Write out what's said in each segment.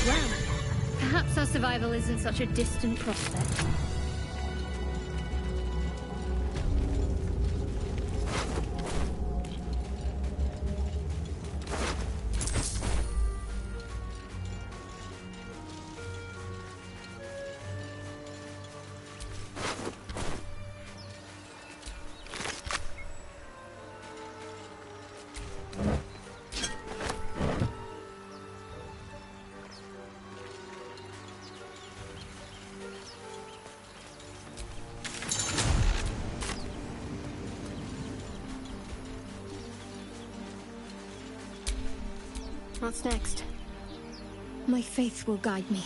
Well, perhaps our survival isn't such a distant prospect. What's next? My faith will guide me.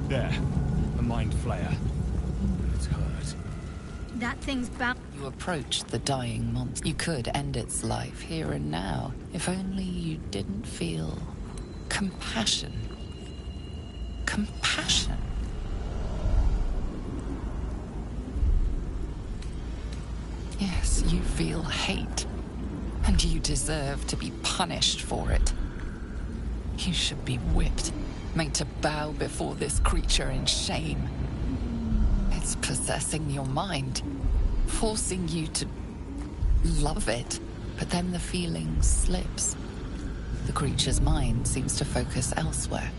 There. A mind flayer. It's hurt. That thing's bound. You approach the dying monster. You could end its life here and now, if only you didn't feel compassion. Compassion. Yes, you feel hate, and you deserve to be punished for it. You should be whipped, made to bow before this creature in shame. It's possessing your mind, forcing you to love it, but then the feeling slips. The creature's mind seems to focus elsewhere.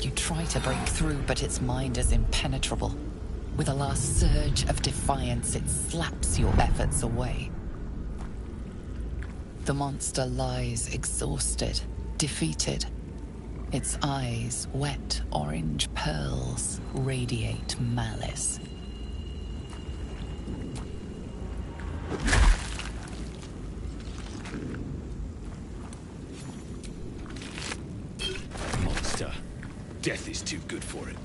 You try to break through, but its mind is impenetrable. With a last surge of defiance, it slaps your efforts away. The monster lies exhausted, defeated. Its eyes, wet orange pearls, radiate malice. Monster. Death is too good for it.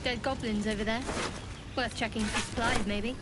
Dead goblins over there. Worth checking for supplies, maybe.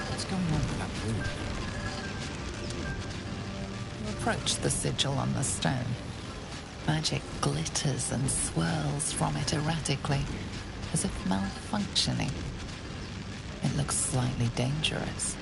What's going on with that room? You approach the sigil on the stone. Magic glitters and swirls from it erratically, as if malfunctioning. It looks slightly dangerous.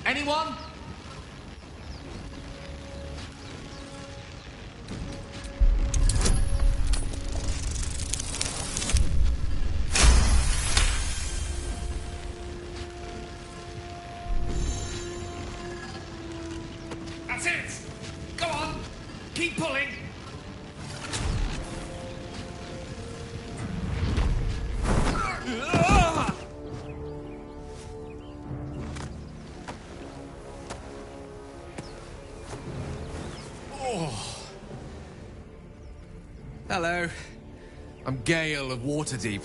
Anyone? That's it! Go on! Keep pulling! Hello. I'm Gale of Waterdeep.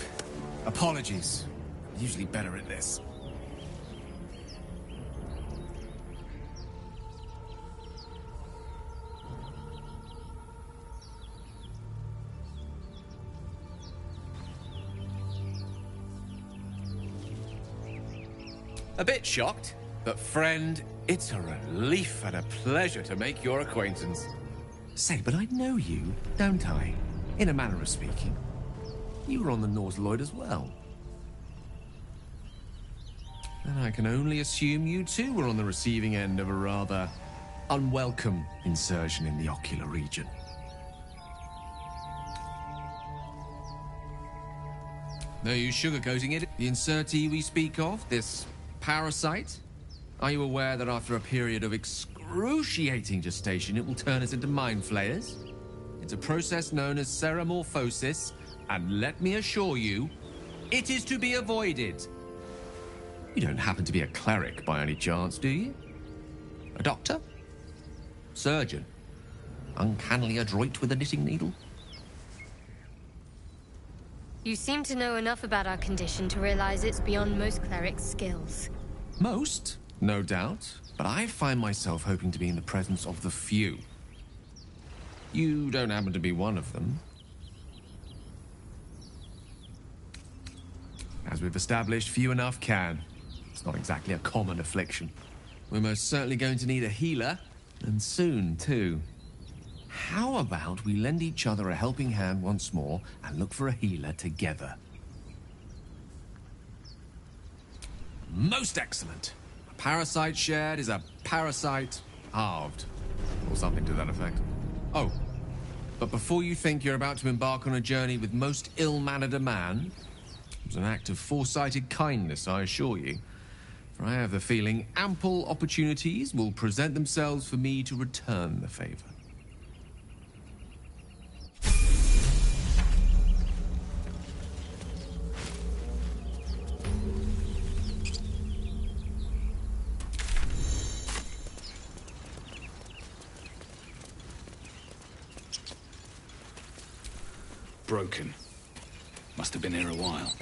Apologies. I'm usually better at this. A bit shocked, but friend, it's a relief and a pleasure to make your acquaintance. Say, but I know you, don't I? In a manner of speaking. You were on the Norse Lloyd as well. And I can only assume you too were on the receiving end of a rather unwelcome insertion in the ocular region. No use sugarcoating it. The insertee we speak of, this parasite, are you aware that after a period of excruciating gestation, it will turn us into mind flayers? It's a process known as ceremorphosis, and let me assure you, it is to be avoided. You don't happen to be a cleric by any chance, do you? A doctor? Surgeon? Uncannily adroit with a knitting needle? You seem to know enough about our condition to realize it's beyond most clerics' skills. Most, no doubt, but I find myself hoping to be in the presence of the few. You don't happen to be one of them. As we've established, few enough can. It's not exactly a common affliction. We're most certainly going to need a healer, and soon, too. How about we lend each other a helping hand once more and look for a healer together? Most excellent. A parasite shared is a parasite halved. Or something to that effect. Oh, but before you think you're about to embark on a journey with most ill-mannered a man, it was an act of foresighted kindness, I assure you. For I have the feeling ample opportunities will present themselves for me to return the favor. Broken. Must have been here a while.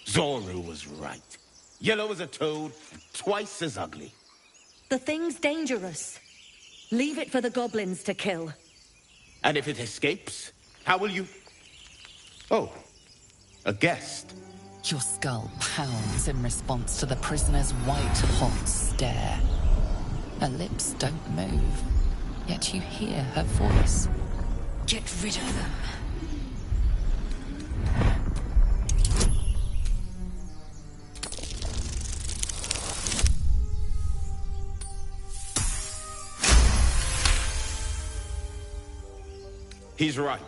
Zoru was right. Yellow as a toad, and twice as ugly. The thing's dangerous. Leave it for the goblins to kill. And if it escapes, how will you... Oh, a guest. Your skull pounds in response to the prisoner's white-hot stare. Her lips don't move, yet you hear her voice. Get rid of them. He's right.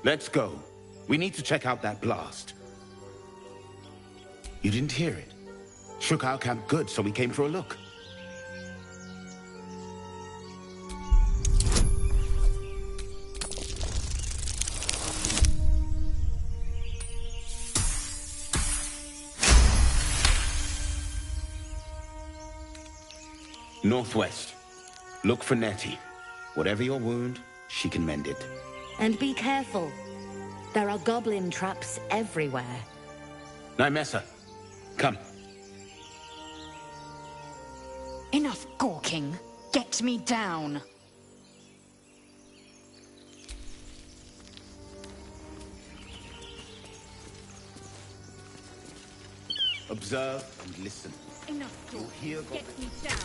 Let's go. We need to check out that blast. You didn't hear it? Shook our camp good, so we came for a look. Northwest. Look for Nettie. Whatever your wound, she can mend it. And be careful. There are goblin traps everywhere. Nymessa, come. Enough gawking. Get me down. Observe and listen. Enough You'll talk. hear Get me down.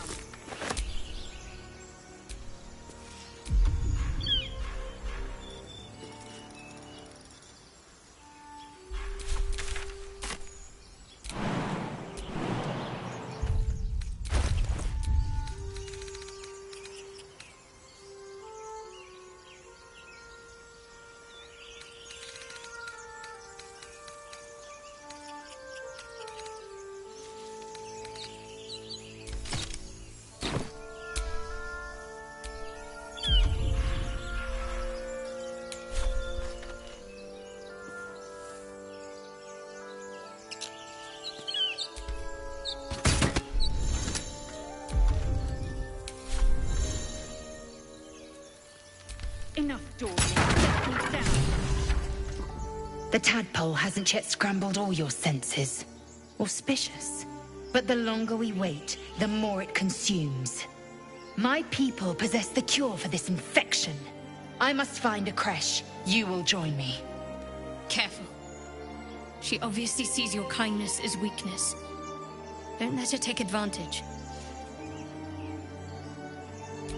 dawdling. Get me down. The tadpole hasn't yet scrambled all your senses. Auspicious. But the longer we wait, the more it consumes. My people possess the cure for this infection. I must find a creche. You will join me. Careful. She obviously sees your kindness as weakness. Don't let her take advantage.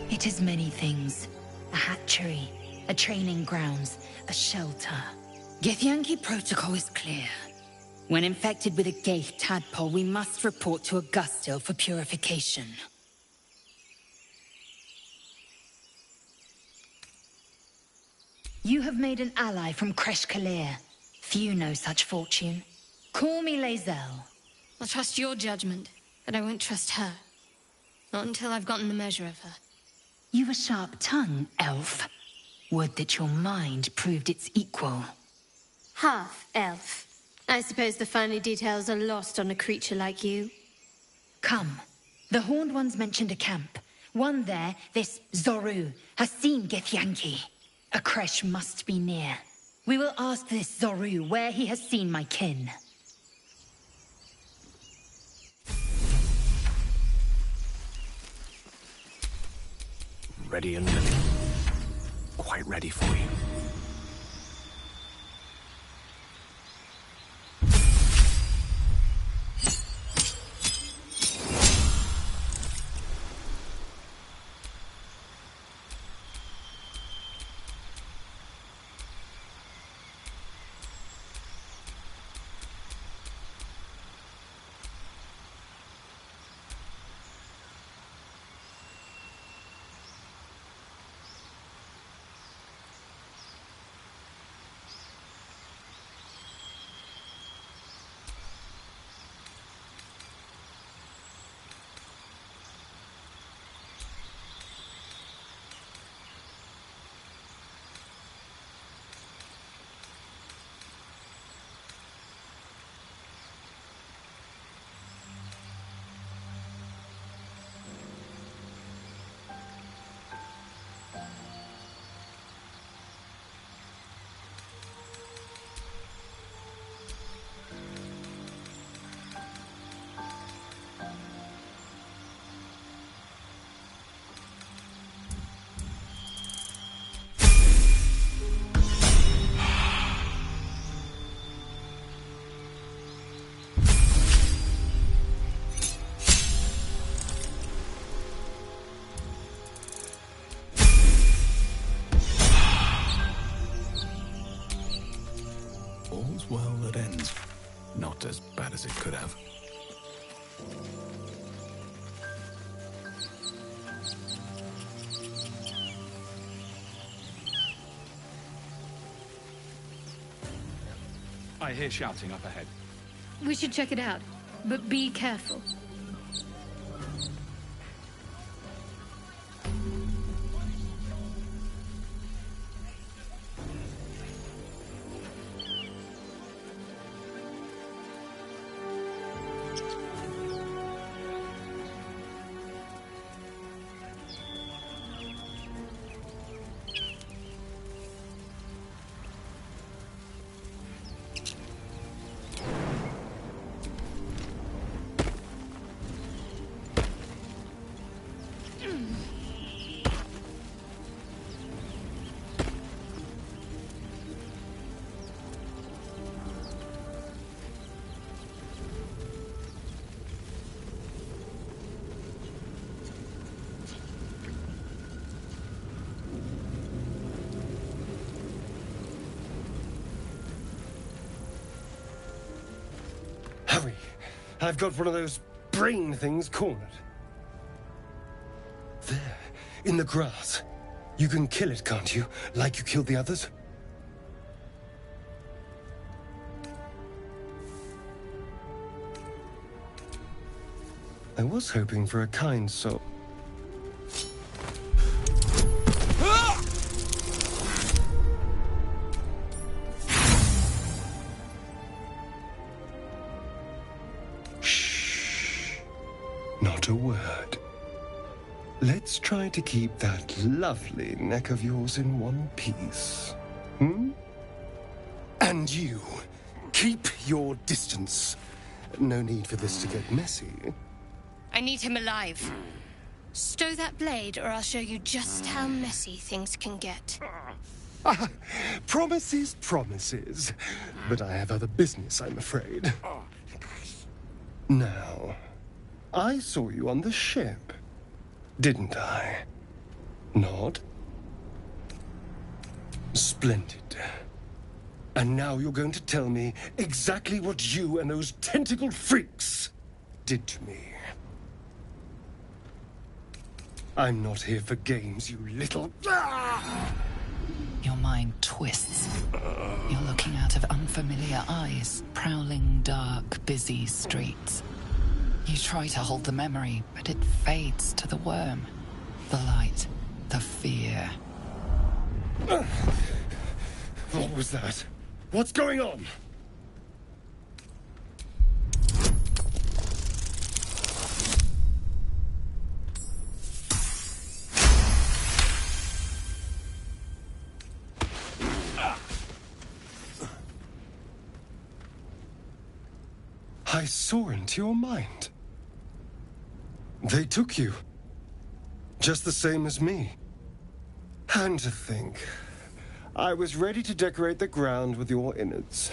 It is many things. A hatchery, a training grounds, a shelter. Githyanki protocol is clear. When infected with a Ghaith tadpole, we must report to Augustil for purification. You have made an ally from Kresh Kalir. Few know such fortune. Call me Lae'zel. I'll trust your judgment, but I won't trust her. Not until I've gotten the measure of her. You've a sharp tongue, elf. Would that your mind proved its equal. Half-elf. I suppose the finer details are lost on a creature like you. Come. The Horned Ones mentioned a camp. One there, this Zoru, has seen Githyanki. A creche must be near. We will ask this Zoru where he has seen my kin. Ready and willing. Quite ready for you. All's well that ends. Not as bad as it could have. I hear shouting up ahead. We should check it out, but be careful. Hurry! I've got one of those brain things cornered. There, in the grass. You can kill it, can't you? Like you killed the others? I was hoping for a kind soul. Shh. Not a word. let's try to keep that lovely neck of yours in one piece. Hmm? And you, keep your distance. No need for this to get messy. I need him alive. Stow that blade, or I'll show you just how messy things can get. Promises, promises. But I have other business, I'm afraid. Now, I saw you on the ship, didn't I? Nod? Splendid. And now you're going to tell me exactly what you and those tentacled freaks did to me. I'm not here for games, you little... Your mind twists. You're looking out of unfamiliar eyes, prowling dark, busy streets. You try to hold the memory, but it fades to the worm. The light, the fear. What was that? What's going on? I saw into your mind. They took you. Just the same as me. And to think, I was ready to decorate the ground with your innards.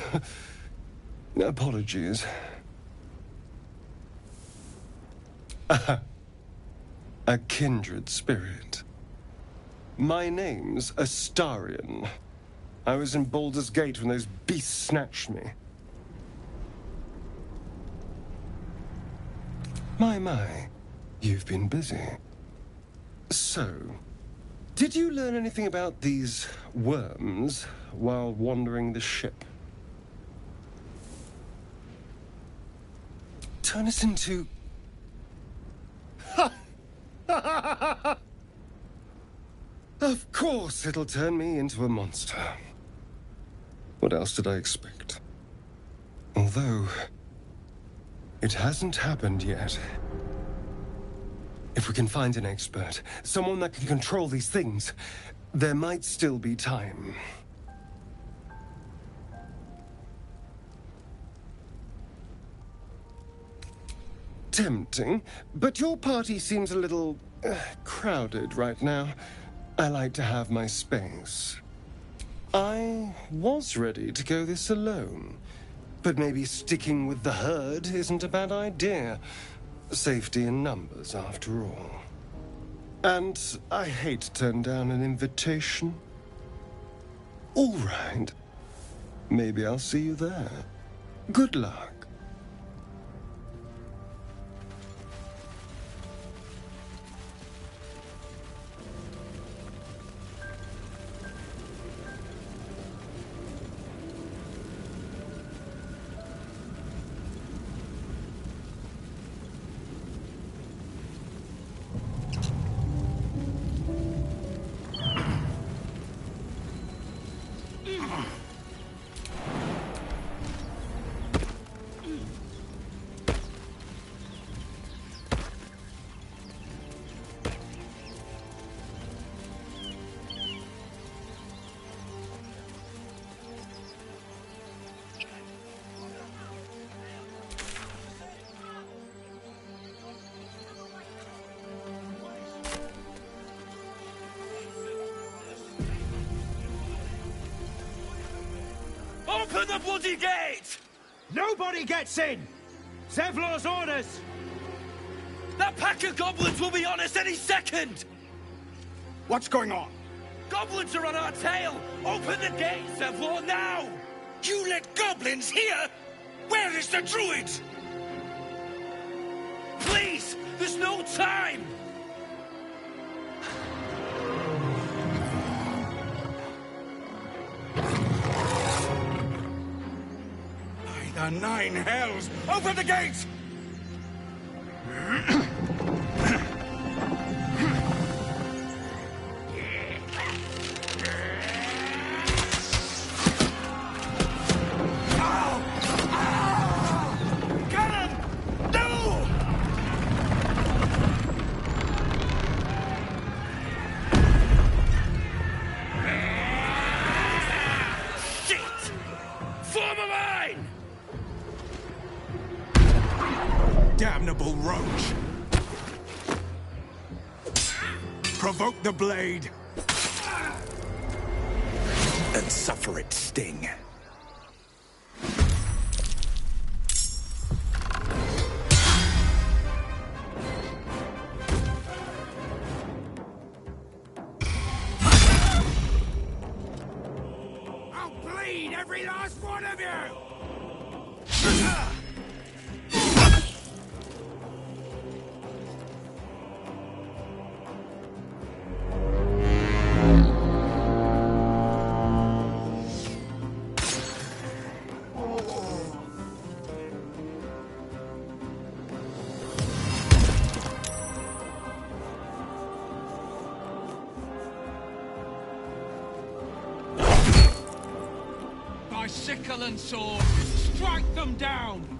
Apologies. A kindred spirit. My name's Astarion. I was in Baldurs Gate when those beasts snatched me. My, you've been busy. So, did you learn anything about these worms while wandering the ship? Turn us into... Of course it'll turn me into a monster. What else did I expect? Although... it hasn't happened yet. If we can find an expert, someone that can control these things, there might still be time. Tempting, but your party seems a little crowded right now. I like to have my space. I was ready to go this alone, but maybe sticking with the herd isn't a bad idea. Safety in numbers, after all. And I hate to turn down an invitation. All right. Maybe I'll see you there. Good luck. Open the bloody gate! Nobody gets in! Zevlor's orders! That pack of goblins will be on us any second! What's going on? Goblins are on our tail! Open the gate, Zevlor, now! You let goblins here? Where is the druid? Please! There's no time! By the nine hells! Open the gate! mine! Damnable roach! Provoke the blade! And suffer its sting. I'll bleed every last one of you! By sickle and sword, strike them down!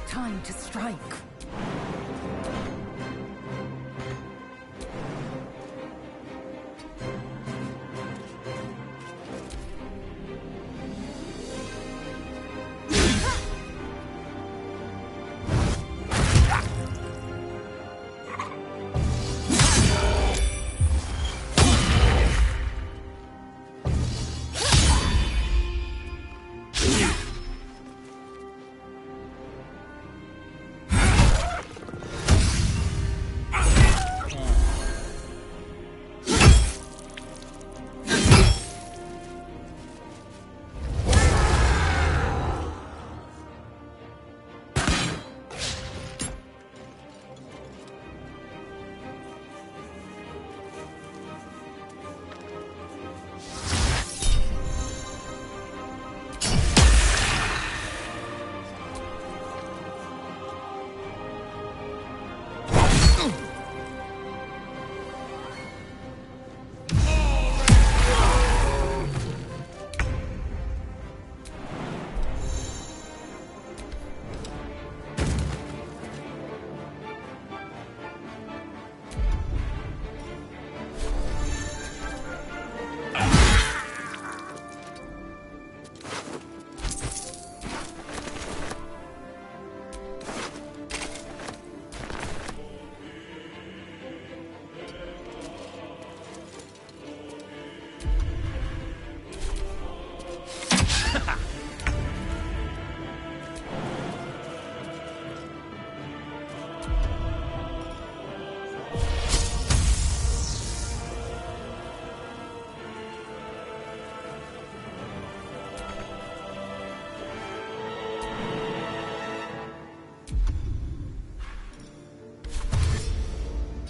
Time to strike.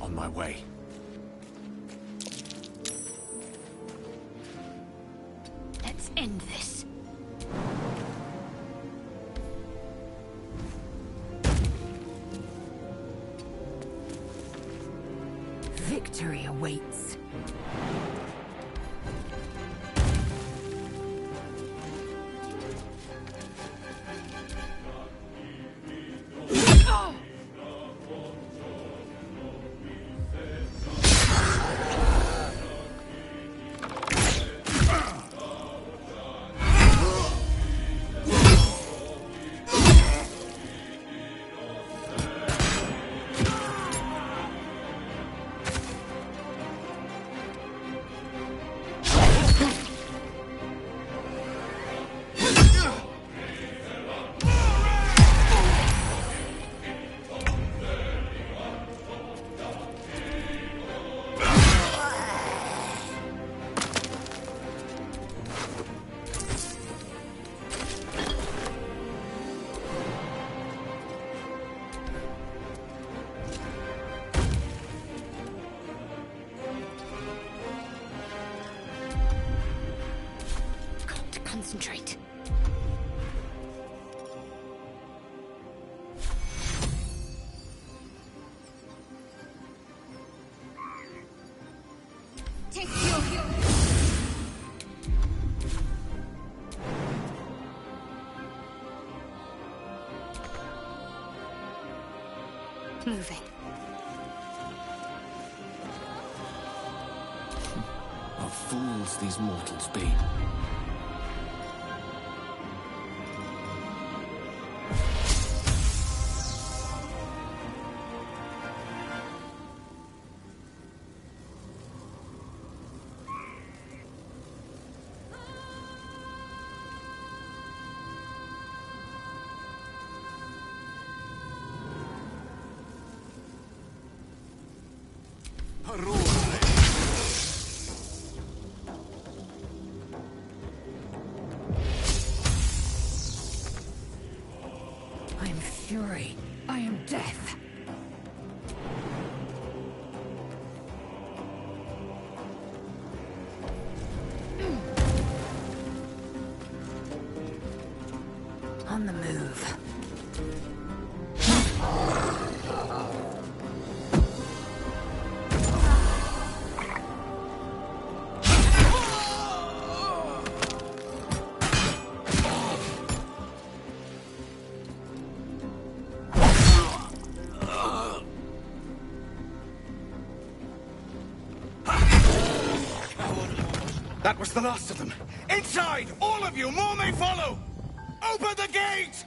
My way. Let's end this. Victory awaits. Keep moving. What fools these mortals be. I am fury. I am death. On the move. That was the last of them. Inside! All of you! More may follow! Open the gate!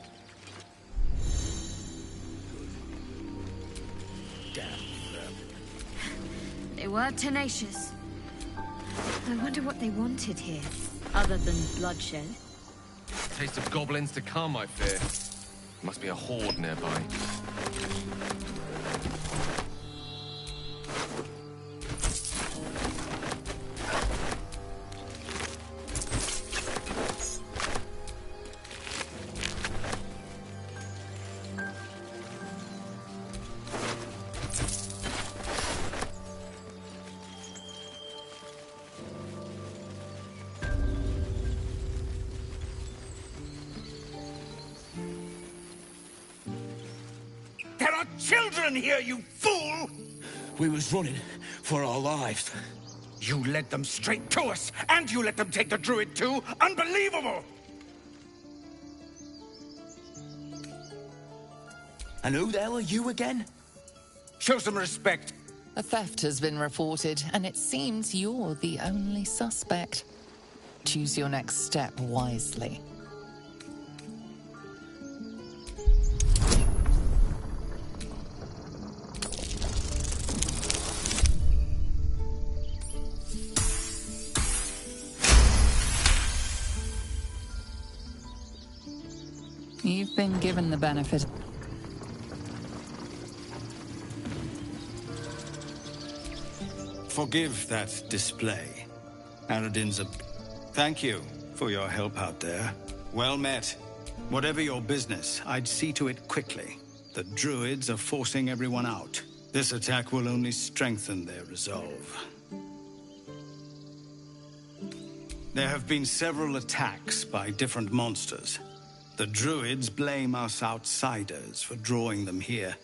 They were tenacious. I wonder what they wanted here, other than bloodshed. Taste of goblins to come, I fear. Must be a horde nearby. There are children here, you fool! We was running for our lives. You led them straight to us, and you let them take the druid too? Unbelievable! And who the hell are you again? Show some respect. A theft has been reported, and it seems you're the only suspect. Choose your next step wisely. You've been given the benefit. Forgive that display. Aradin's a... Thank you for your help out there. Well met. Whatever your business, I'd see to it quickly. The druids are forcing everyone out. This attack will only strengthen their resolve. There have been several attacks by different monsters. The druids blame us outsiders for drawing them here.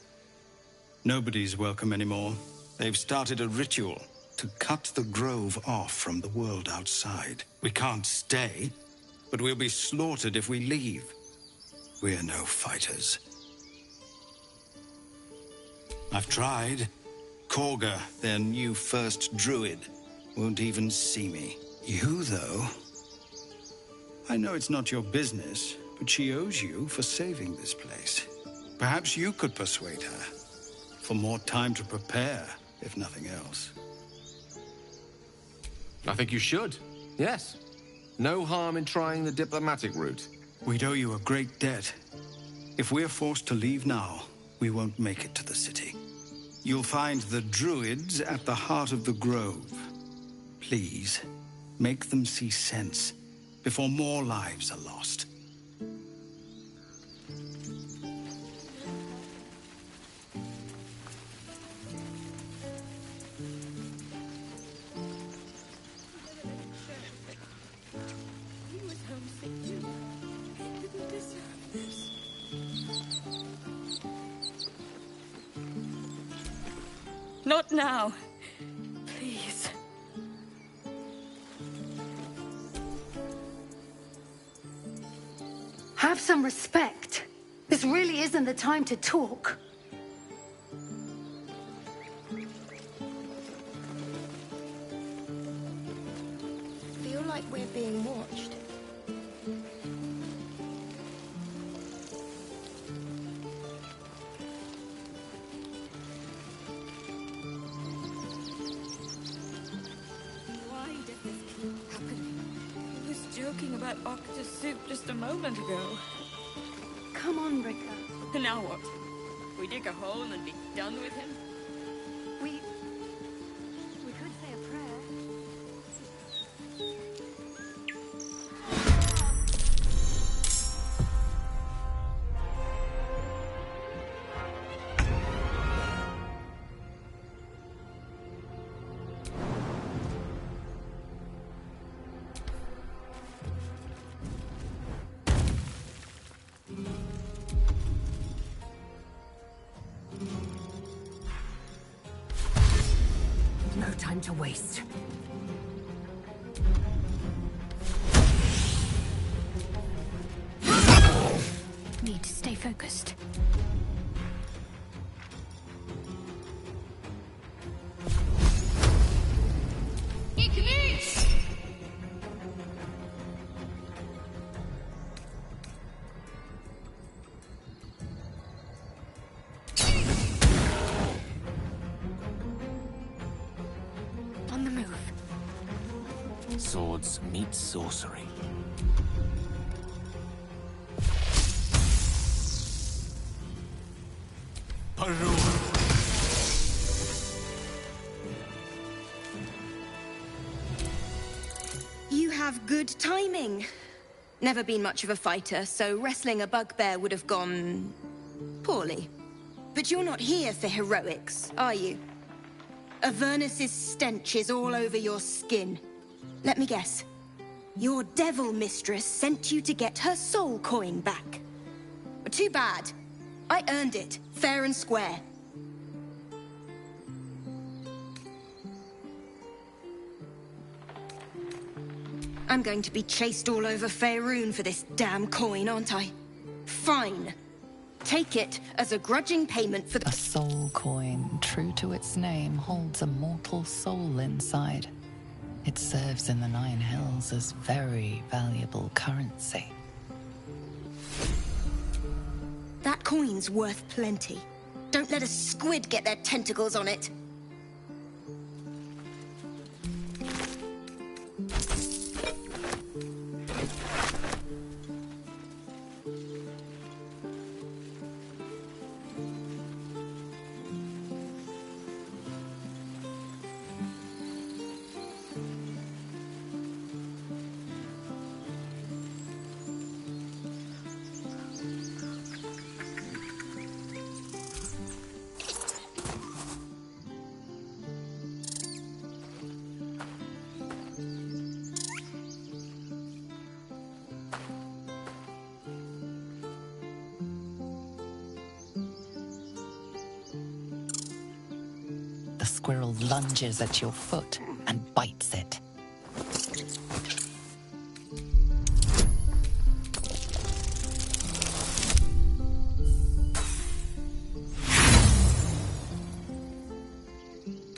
Nobody's welcome anymore. They've started a ritual to cut the grove off from the world outside. We can't stay, but we'll be slaughtered if we leave. We're no fighters. I've tried. Korga, their new first druid, won't even see me. You, though... I know it's not your business, but she owes you for saving this place. Perhaps you could persuade her. For more time to prepare, if nothing else. I think you should. Yes. No harm in trying the diplomatic route. We'd owe you a great debt. If we're forced to leave now, we won't make it to the city. You'll find the druids at the heart of the grove. Please, make them see sense before more lives are lost. Not now. Please. Have some respect. This really isn't the time to talk. talking about octopus soup just a moment ago. Come on, Ricker. Now what? We dig a hole and be done with him? We could say a prayer. No time to waste. Need to stay focused. On the move. Swords meet sorcery. You have good timing. Never been much of a fighter, so wrestling a bugbear would have gone poorly. But you're not here for heroics, are you? Avernus's stench is all over your skin. Let me guess. Your devil mistress sent you to get her soul coin back. Too bad. I earned it, fair and square. I'm going to be chased all over Faerun for this damn coin, aren't I? Fine. Take it as a grudging payment for the— A soul coin, true to its name, holds a mortal soul inside. It serves in the Nine Hells as very valuable currency. That coin's worth plenty. Don't let a squid get their tentacles on it. The squirrel lunges at your foot and bites it.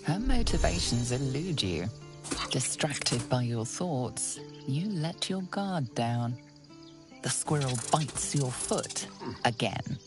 Her motivations elude you. Distracted by your thoughts, you let your guard down. The squirrel bites your foot again.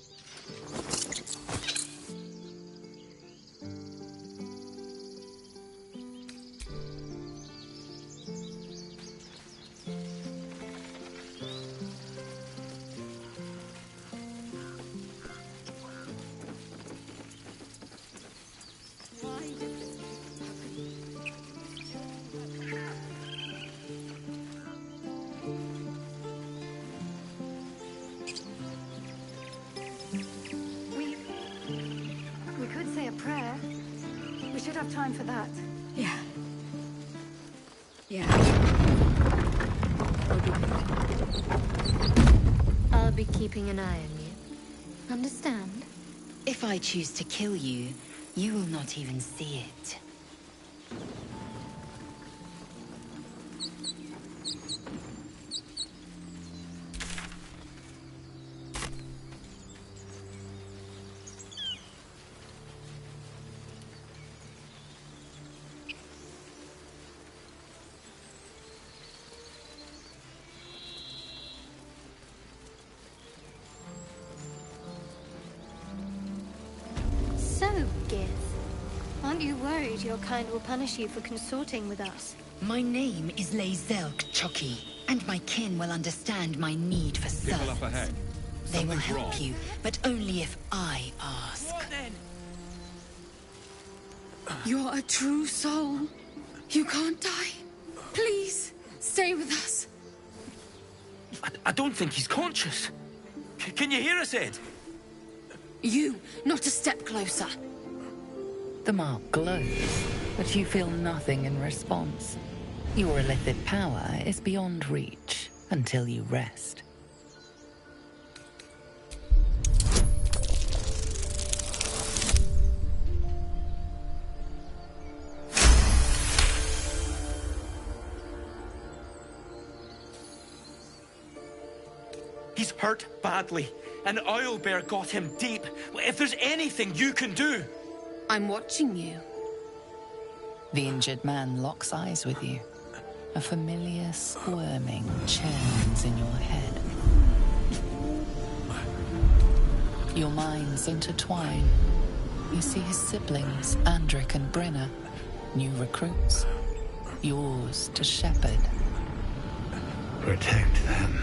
We could say a prayer. We should have time for that. Yeah. I'll be keeping an eye on you. Understand? If I choose to kill you, you will not even see it. Aren't you worried your kind will punish you for consorting with us? My name is Zelk Choki, And my kin will understand my need for People servants. up ahead. They will Something's help wrong. you, but only if I ask. What then? You're a true soul. You can't die. Please, stay with us. I don't think he's conscious. Can you hear us, Ed? You, not a step closer. The mark glows, but you feel nothing in response. Your illicit power is beyond reach until you rest. He's hurt badly. An owlbear got him deep. If there's anything you can do... I'm watching you. The injured man locks eyes with you. A familiar squirming churns in your head. Your minds intertwine. You see his siblings, Andric and Brenna, new recruits. Yours to shepherd. Protect them.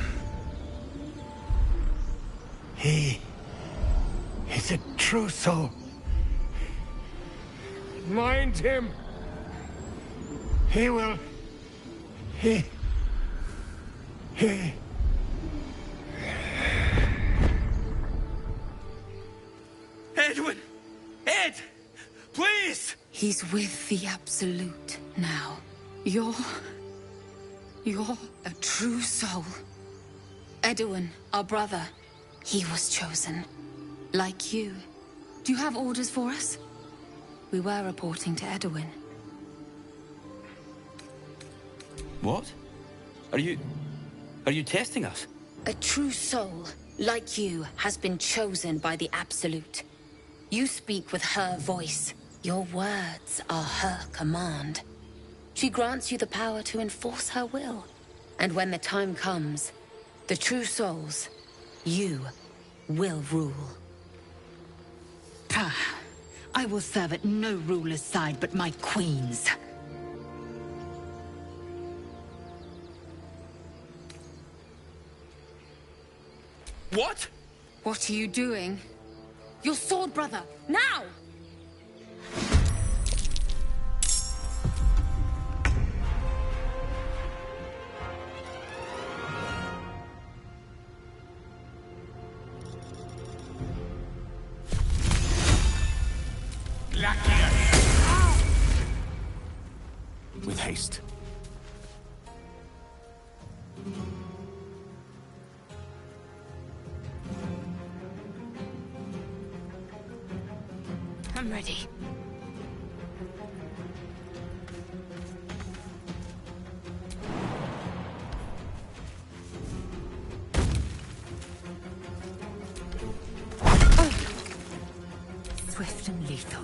He's a true soul. Mind him. He will... He... Edwin! Ed! Please! He's with the Absolute now. You're a true soul. Edwin, our brother, he was chosen. Like you. Do you have orders for us? We were reporting to Edwin. What? Are you testing us? A true soul, like you, has been chosen by the Absolute. You speak with her voice. Your words are her command. She grants you the power to enforce her will. And when the time comes, the true souls, you, will rule. I will serve at no ruler's side but my queen's. What? What are you doing? Your sword, brother! Now! With haste. I'm ready. Swift and lethal.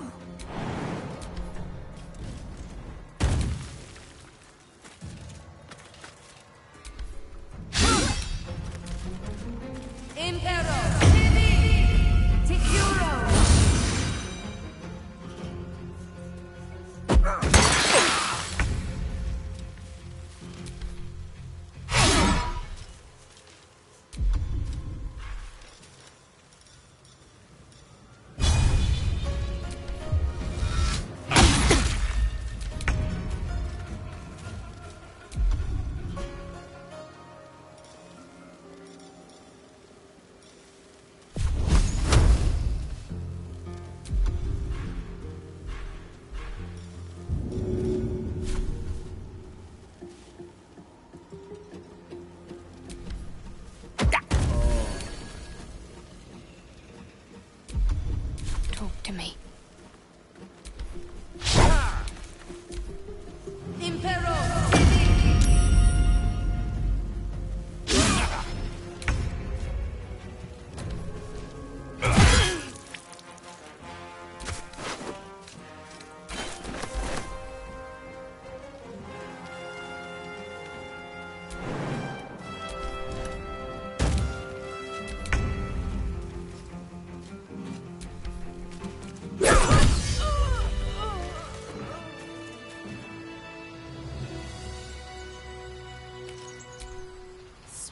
Talk to me.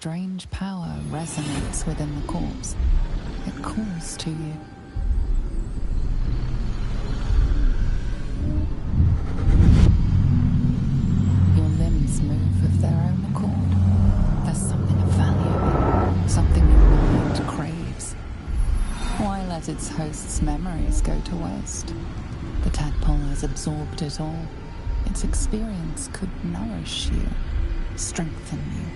strange power resonates within the corpse. It calls to you. Your limbs move of their own accord. There's something of value, something your mind craves. Why let its host's memories go to waste? The tadpole has absorbed it all. Its experience could nourish you, strengthen you.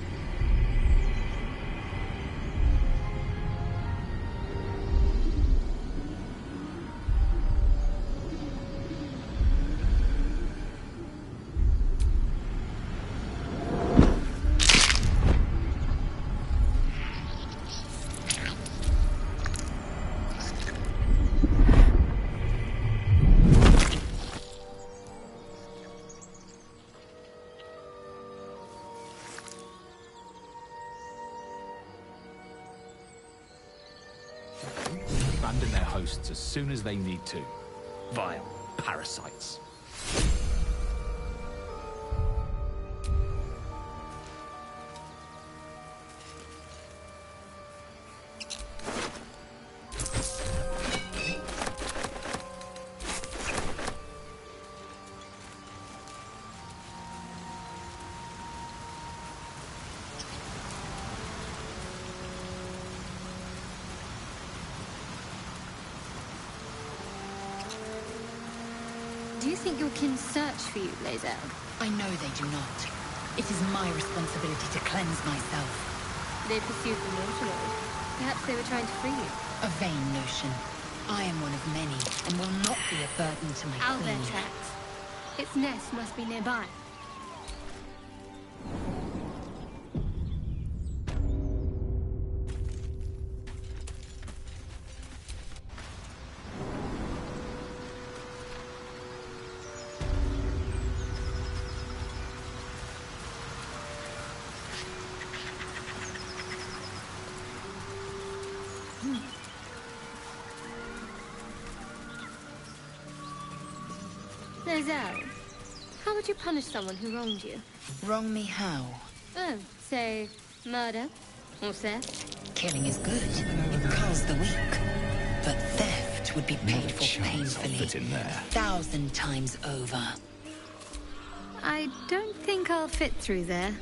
Abandon their hosts as soon as they need to. Vile parasites. Do you think your kin search for you, Lae'zel? I know they do not. It is my responsibility to cleanse myself. They pursued the Mortalord. Perhaps they were trying to free you. A vain notion. I am one of many, and will not be a burden to my Owlbear queen. tracks. Its nest must be nearby. Lae'zel, how would you punish someone who wronged you? Wrong me how? Oh, say, murder? Or theft? Killing is good. It culls the weak. But theft would be paid for painfully. Fit in there. 1,000 times over. I don't think I'll fit through there.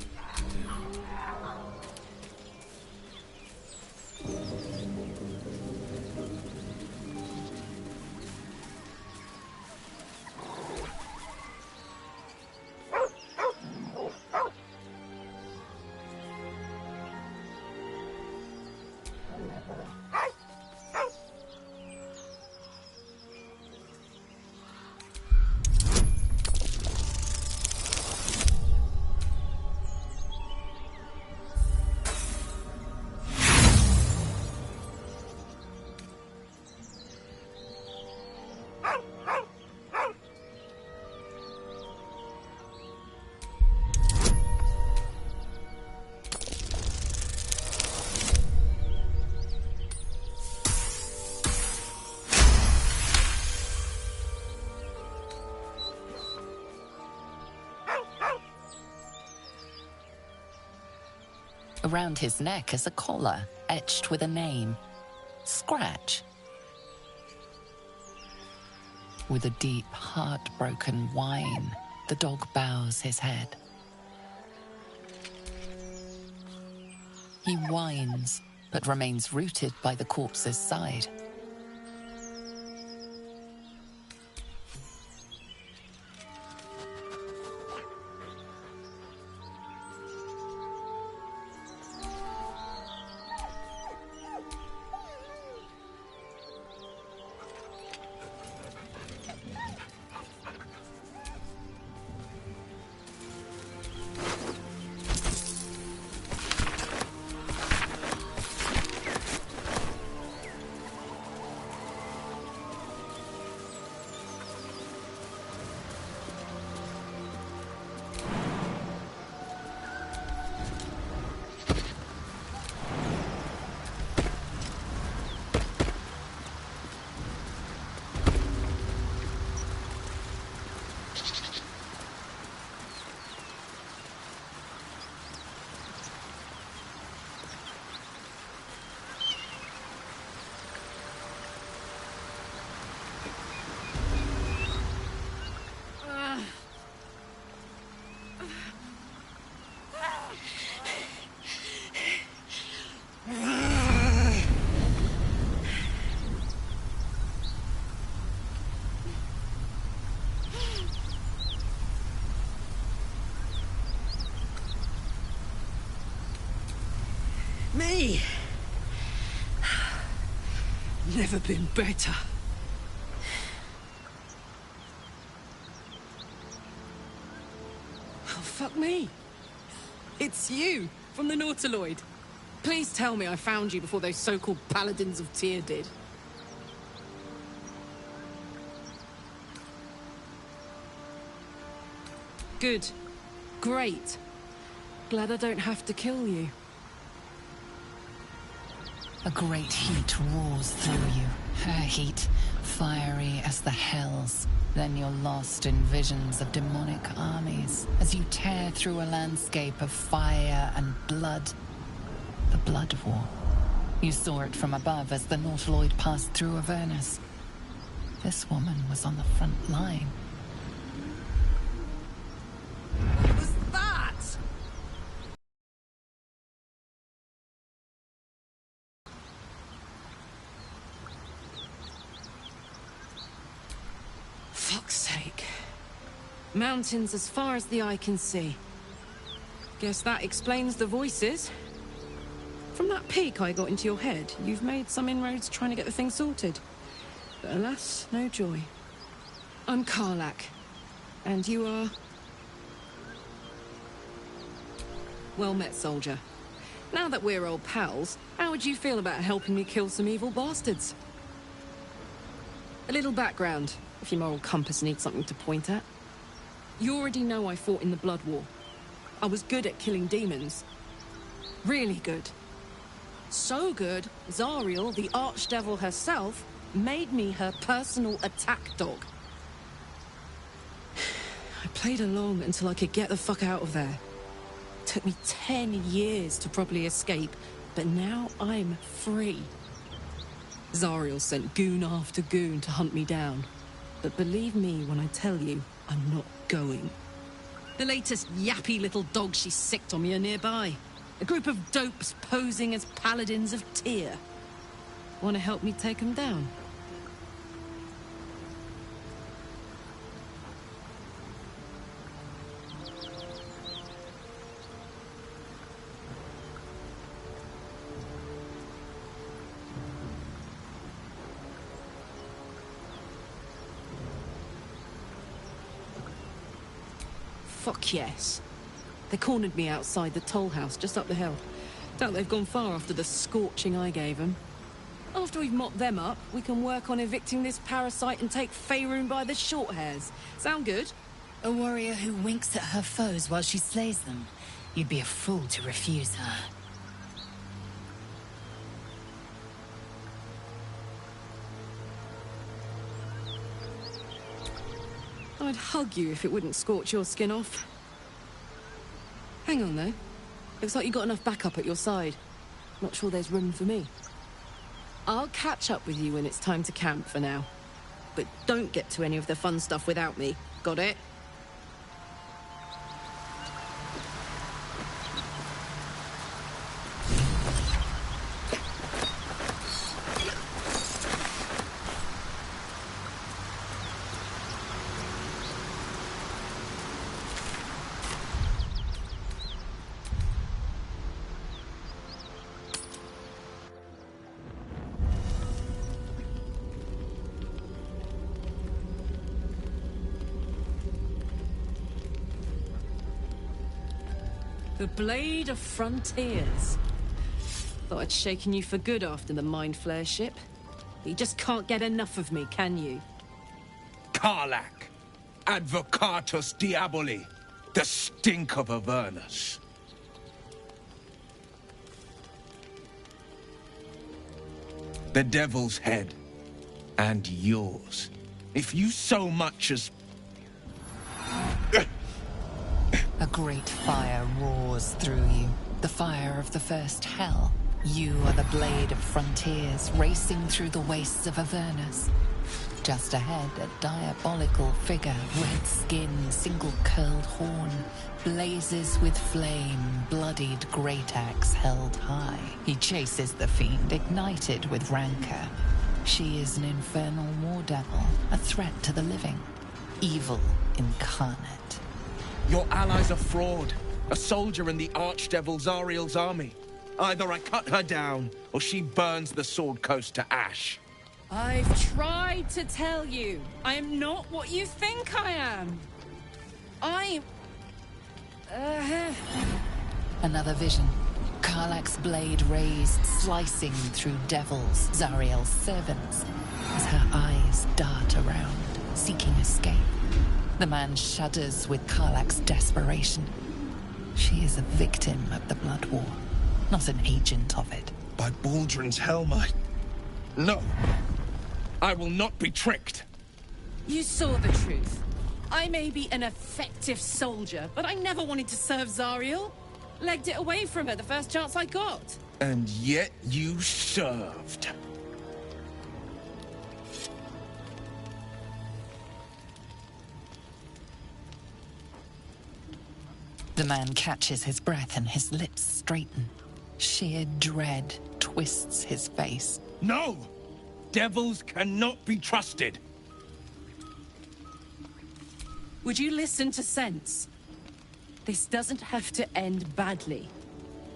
Around his neck is a collar, etched with a name. Scratch. With a deep, heartbroken whine, the dog bows his head. He whines, but remains rooted by the corpse's side. me! Never been better. Oh, fuck me. It's you, from the Nautiloid. Please tell me I found you before those so-called Paladins of Tyr did. Good. Great. Glad I don't have to kill you. A great heat roars through you. Her heat, fiery as the hells. Then you're lost in visions of demonic armies as you tear through a landscape of fire and blood. The Blood War. You saw it from above as the Nautiloid passed through Avernus. This woman was on the front line. What was that? Fuck's sake. Mountains as far as the eye can see. Guess that explains the voices. From that peek I got into your head, you've made some inroads trying to get the thing sorted. But alas, no joy. I'm Karlach. And you are... Well met, soldier. Now that we're old pals, how would you feel about helping me kill some evil bastards? A little background, if your moral compass needs something to point at. You already know I fought in the Blood War. I was good at killing demons. Really good. So good, Zariel, the Archdevil herself, made me her personal attack dog. I played along until I could get the fuck out of there. Took me 10 years to properly escape, but now I'm free. Zariel sent goon after goon to hunt me down. But believe me when I tell you, I'm not going. The latest yappy little dogs she sicked on me are nearby. A group of dopes posing as Paladins of Tyr. Want to help me take them down? Fuck yes. They cornered me outside the toll house just up the hill. Doubt they've gone far after the scorching I gave them. After we've mopped them up, we can work on evicting this parasite and take Faerun by the short hairs. Sound good? A warrior who winks at her foes while she slays them. You'd be a fool to refuse her. I'd hug you if it wouldn't scorch your skin off. Hang on, though. Looks like you got enough backup at your side. Not sure there's room for me. I'll catch up with you when it's time to camp for now. But don't get to any of the fun stuff without me. Got it? The Blade of Frontiers. Thought I'd shaken you for good after the Mind Flare ship. You just can't get enough of me, can you? Karlach, Advocatus Diaboli, the stink of Avernus. The Devil's head, and yours. If you so much as... A great fire roars through you. The fire of the first hell. You are the Blade of Frontiers, racing through the wastes of Avernus. Just ahead, a diabolical figure, red skin, single-curled horn, blazes with flame, bloodied great axe held high. He chases the fiend, ignited with rancor. She is an infernal war devil, a threat to the living. Evil incarnate. Your ally's a fraud. A soldier in the Archdevil Zariel's army. Either I cut her down, or she burns the Sword Coast to ash. I've tried to tell you. I am not what you think I am. I'm... Another vision. Karlach's blade raised, slicing through devils, Zariel's servants, as her eyes dart around, seeking escape. The man shudders with Karlach's desperation. She is a victim of the Blood War, not an agent of it. By Baldur's helm, No! I will not be tricked! You saw the truth. I may be an effective soldier, but I never wanted to serve Zariel. Legged it away from her the first chance I got. And yet you served. The man catches his breath and his lips straighten. Sheer dread twists his face. No! Devils cannot be trusted! Would you listen to sense? This doesn't have to end badly.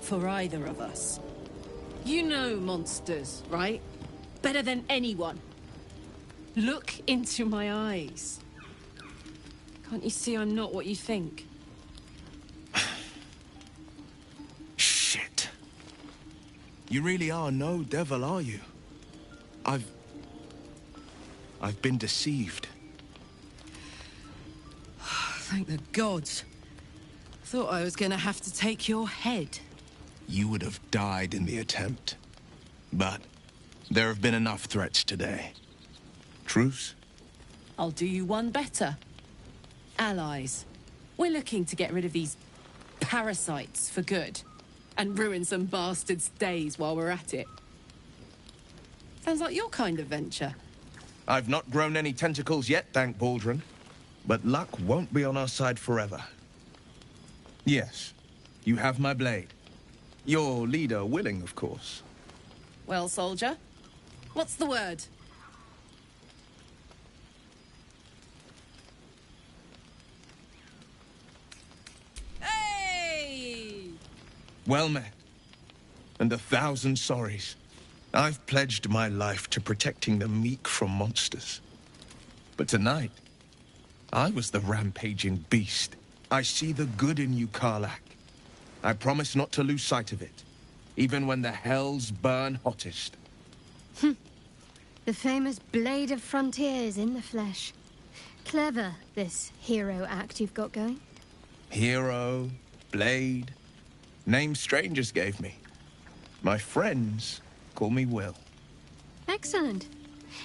For either of us. You know monsters, right? Better than anyone. Look into my eyes. Can't you see I'm not what you think? Shit. You really are no devil, are you? I've been deceived. Thank the gods. Thought I was gonna have to take your head. You would have died in the attempt. But there have been enough threats today. Truce? I'll do you one better. Allies. We're looking to get rid of these parasites for good. And ruin some bastards' days while we're at it. Sounds like your kind of venture. I've not grown any tentacles yet, thank Baldrin. But luck won't be on our side forever. Yes, you have my blade. Your leader willing, of course. Well, soldier, what's the word? Hey! Well met. And 1,000 sorries. I've pledged my life to protecting the meek from monsters. But tonight, I was the rampaging beast. I see the good in you, Karlach. I promise not to lose sight of it, even when the hells burn hottest. The famous Blade of Frontiers in the flesh. Clever, this hero act you've got going. Hero, blade, names strangers gave me. My friends call me Will. Excellent.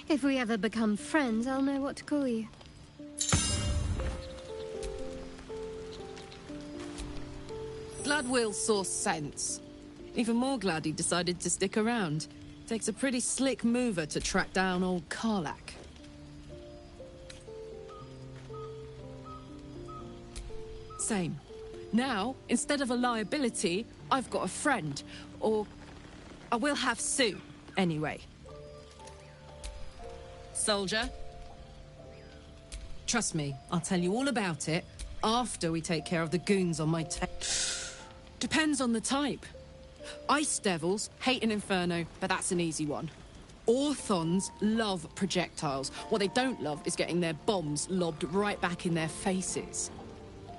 If we ever become friends, I'll know what to call you. Glad Will saw sense. Even more glad he decided to stick around. Takes a pretty slick mover to track down old Karlach. Same. Now, instead of a liability, I've got a friend. Or I will have Sue, anyway. Soldier? Trust me, I'll tell you all about it after we take care of the goons on my tail. Depends on the type. Ice devils hate an inferno, but that's an easy one. Orthons love projectiles. What they don't love is getting their bombs lobbed right back in their faces.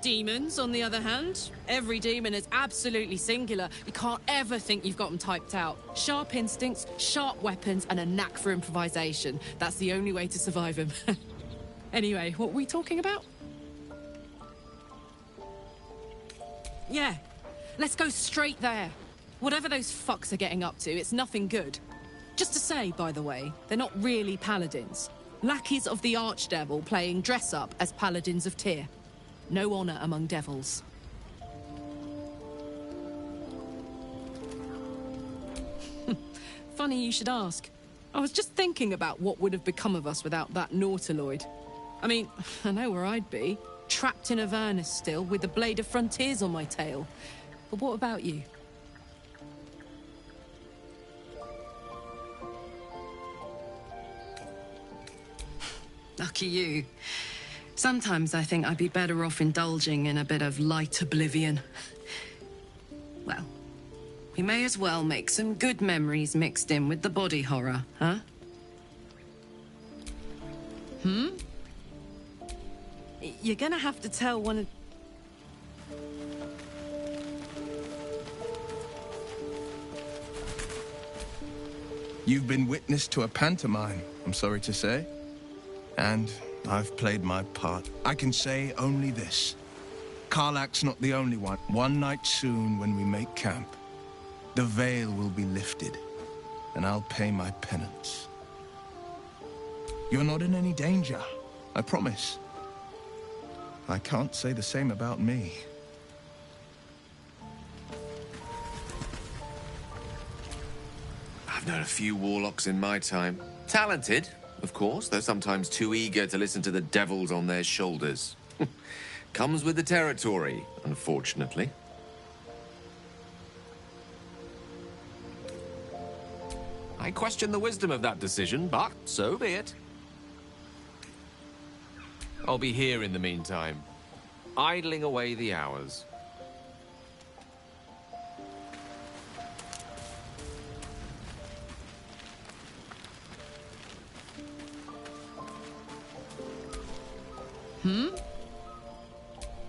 Demons, on the other hand, every demon is absolutely singular. You can't ever think you've got them typed out. Sharp instincts, sharp weapons, and a knack for improvisation. That's the only way to survive them. Anyway, what were we talking about? Yeah, let's go straight there. Whatever those fucks are getting up to, it's nothing good. Just to say, by the way, they're not really paladins. Lackeys of the Archdevil playing dress-up as paladins of Tyr. No honor among devils. Funny you should ask. I was just thinking about what would have become of us without that Nautiloid. I mean, I know where I'd be. Trapped in Avernus still, with the Blade of Frontiers on my tail. But what about you? Lucky you. Sometimes I think I'd be better off indulging in a bit of light oblivion. Well, We may as well make some good memories mixed in with the body horror, huh? You're gonna have to tell one of... You've been witness to a pantomime, I'm sorry to say. And I've played my part. I can say only this. Karlach's not the only one. One night soon, when we make camp, the veil will be lifted, and I'll pay my penance. You're not in any danger, I promise. I can't say the same about me. I've known a few warlocks in my time. Talented, of course, though sometimes too eager to listen to the devils on their shoulders. Comes with the territory, unfortunately. I question the wisdom of that decision, but so be it. I'll be here in the meantime, idling away the hours.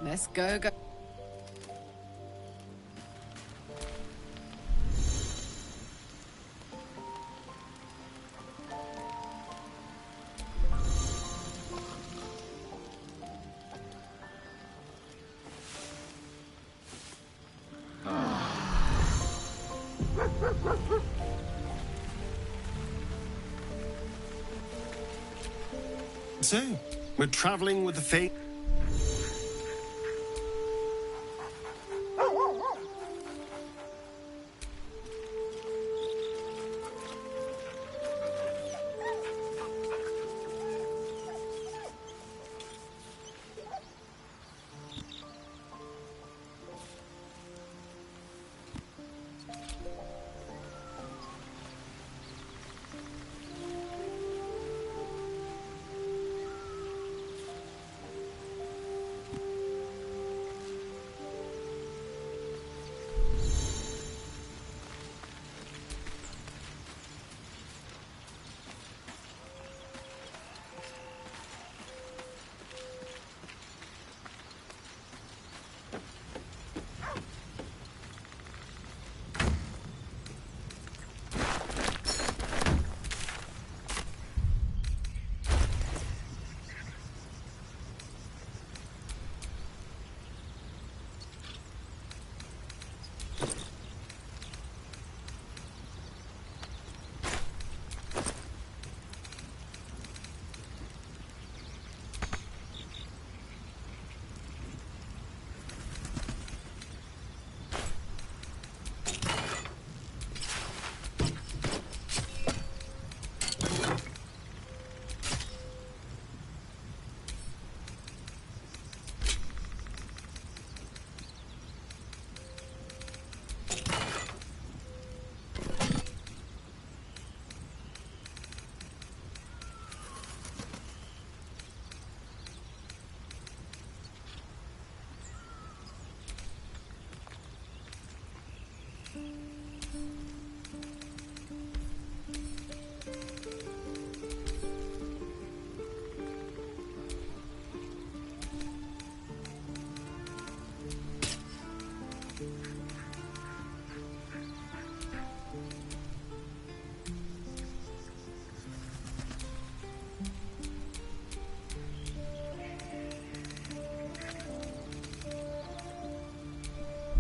Let's go. So, we're traveling with the fate.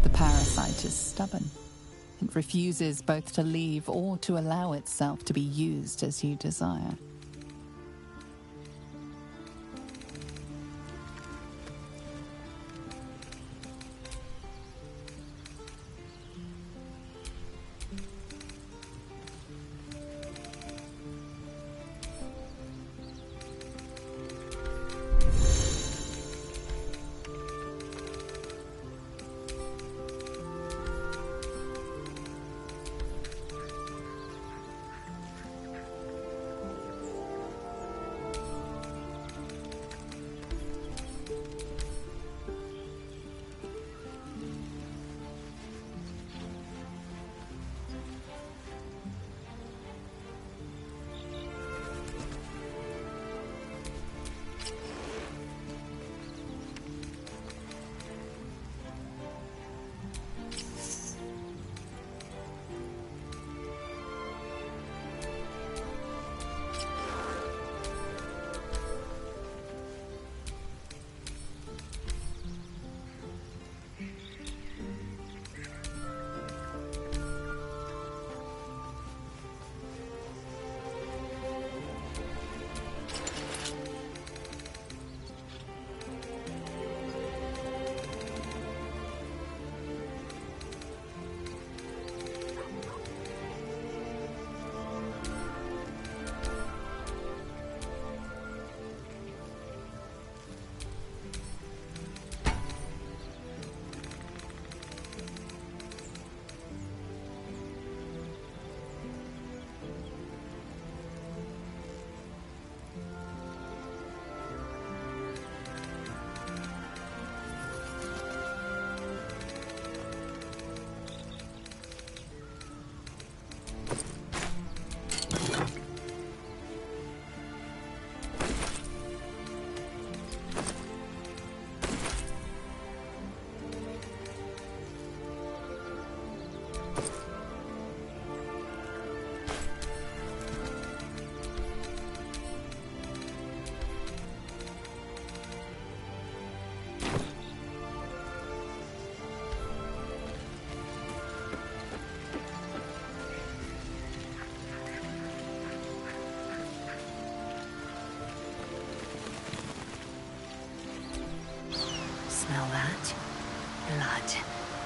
The parasite is stubborn. It refuses both to leave or to allow itself to be used as you desire.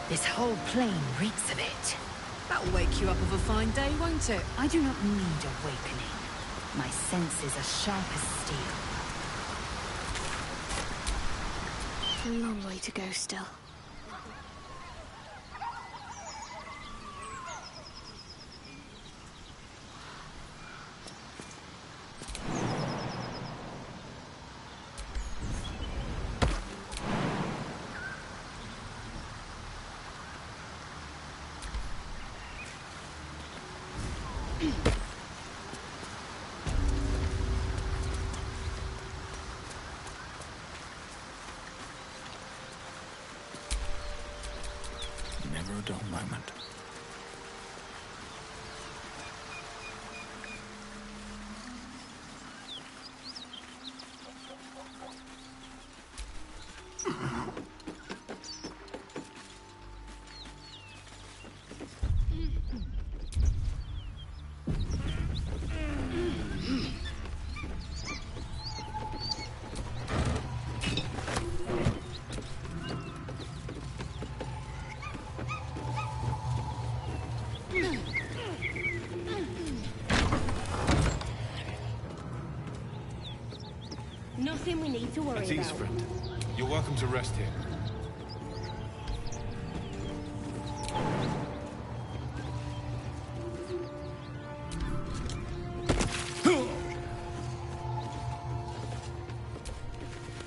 This whole plain reeks of it. That'll wake you up of a fine day, won't it? I do not need awakening. My senses are sharp as steel. A long way to go still. Never a dull moment. Nothing we need to worry At ease, about. friend. You're welcome to rest here.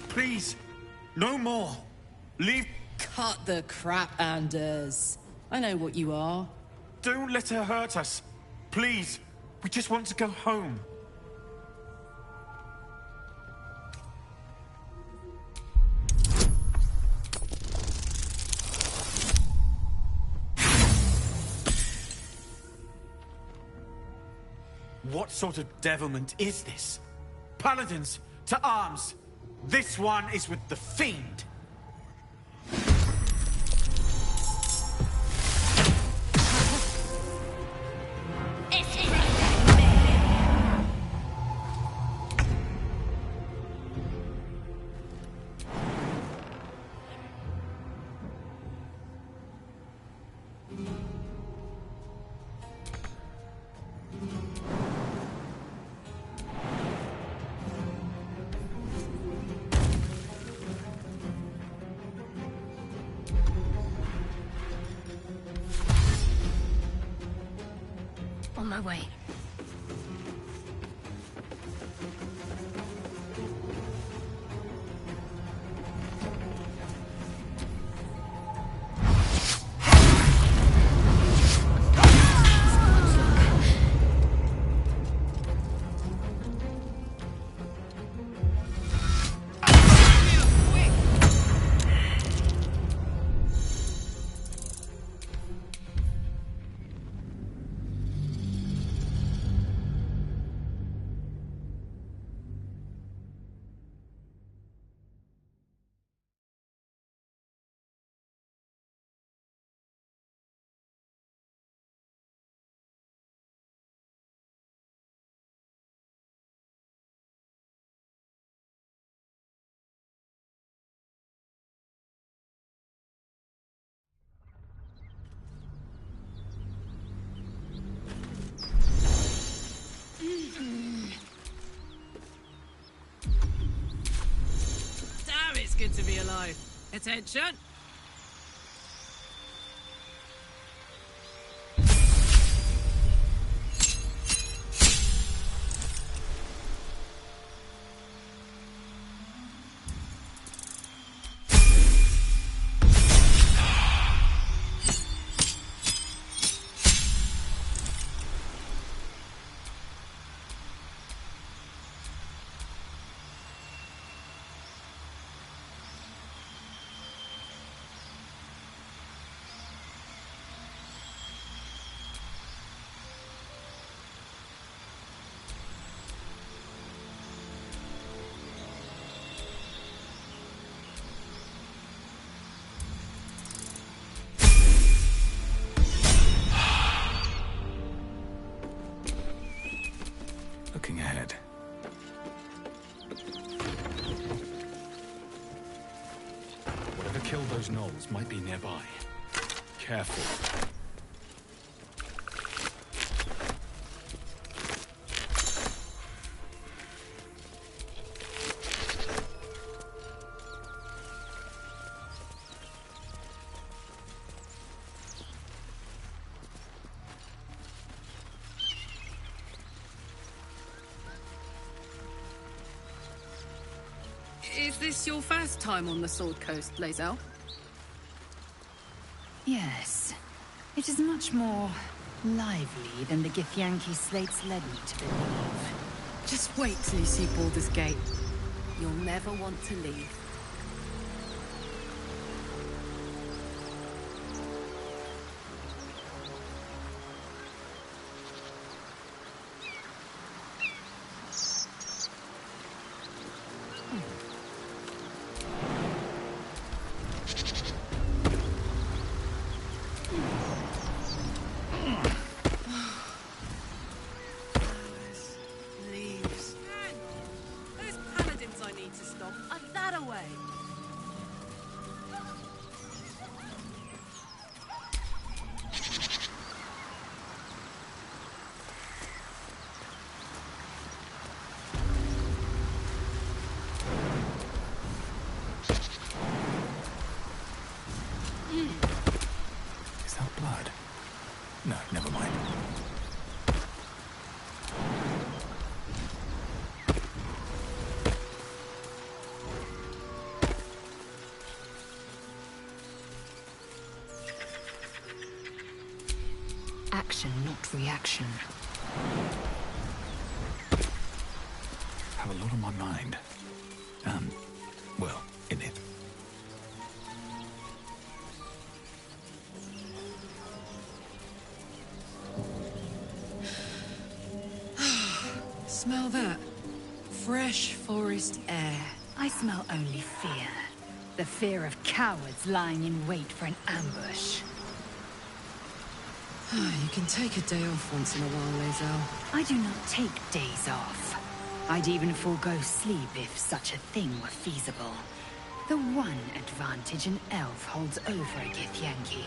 Please, no more. Leave. Cut the crap, Anders. I know what you are. Don't let her hurt us. Please, we just want to go home. What sort of devilment is this? Paladins, to arms! This one is with the Fiend! On my way. Damn, it's good to be alive. Attention! Looking ahead. Whatever killed those gnolls might be nearby. Careful. Is this your first time on the Sword Coast, Lae'zel? Yes. It is much more lively than the Githyanki slates led me to believe. Just wait till you see Baldurs Gate. You'll never want to leave. Is that blood? No, never mind. Action, not reaction. Have a lot on my mind. Well, in it. Smell that? Fresh forest air. I smell only fear. The fear of cowards lying in wait for an ambush. You can take a day off once in a while, Lae'zel. I do not take days off. I'd even forego sleep if such a thing were feasible. The one advantage an elf holds over a Githyanki.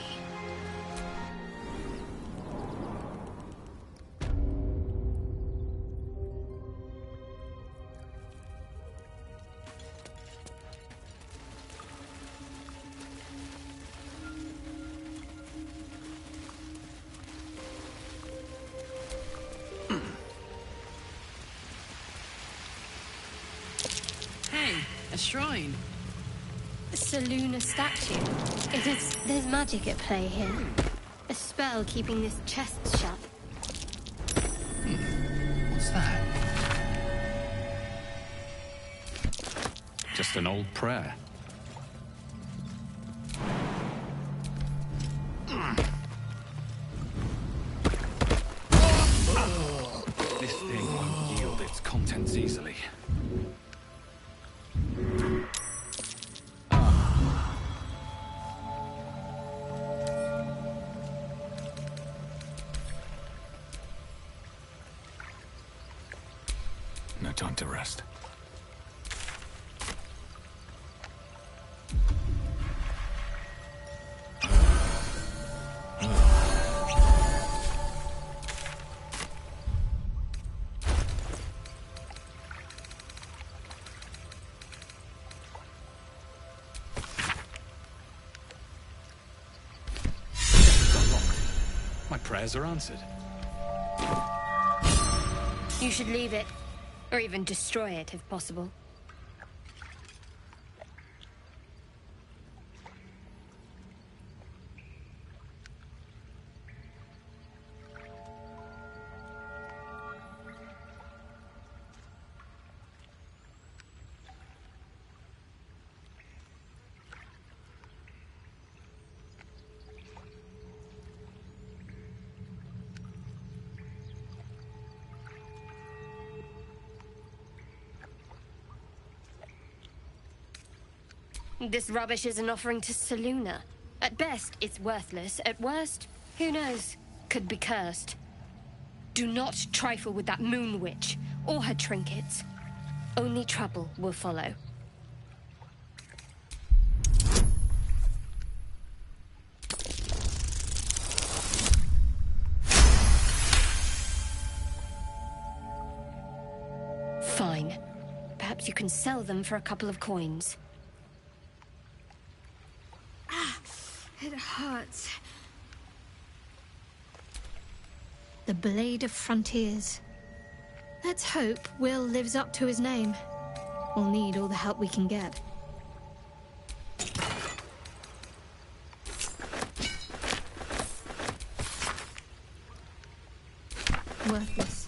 Hey, a shrine. A Selûne statue. There's magic at play here. A spell keeping this chest shut. What's that? Just an old prayer. This thing won't yield its contents easily. No time to rest. My prayers are answered. You should leave it. Or even destroy it, if possible. This rubbish is an offering to Selûne. At best, it's worthless. At worst, who knows? Could be cursed. Do not trifle with that moon witch, or her trinkets. Only trouble will follow. Perhaps you can sell them for a couple of coins. Ah, it hurts. The Blade of Frontiers. Let's hope Will lives up to his name. We'll need all the help we can get. Worthless.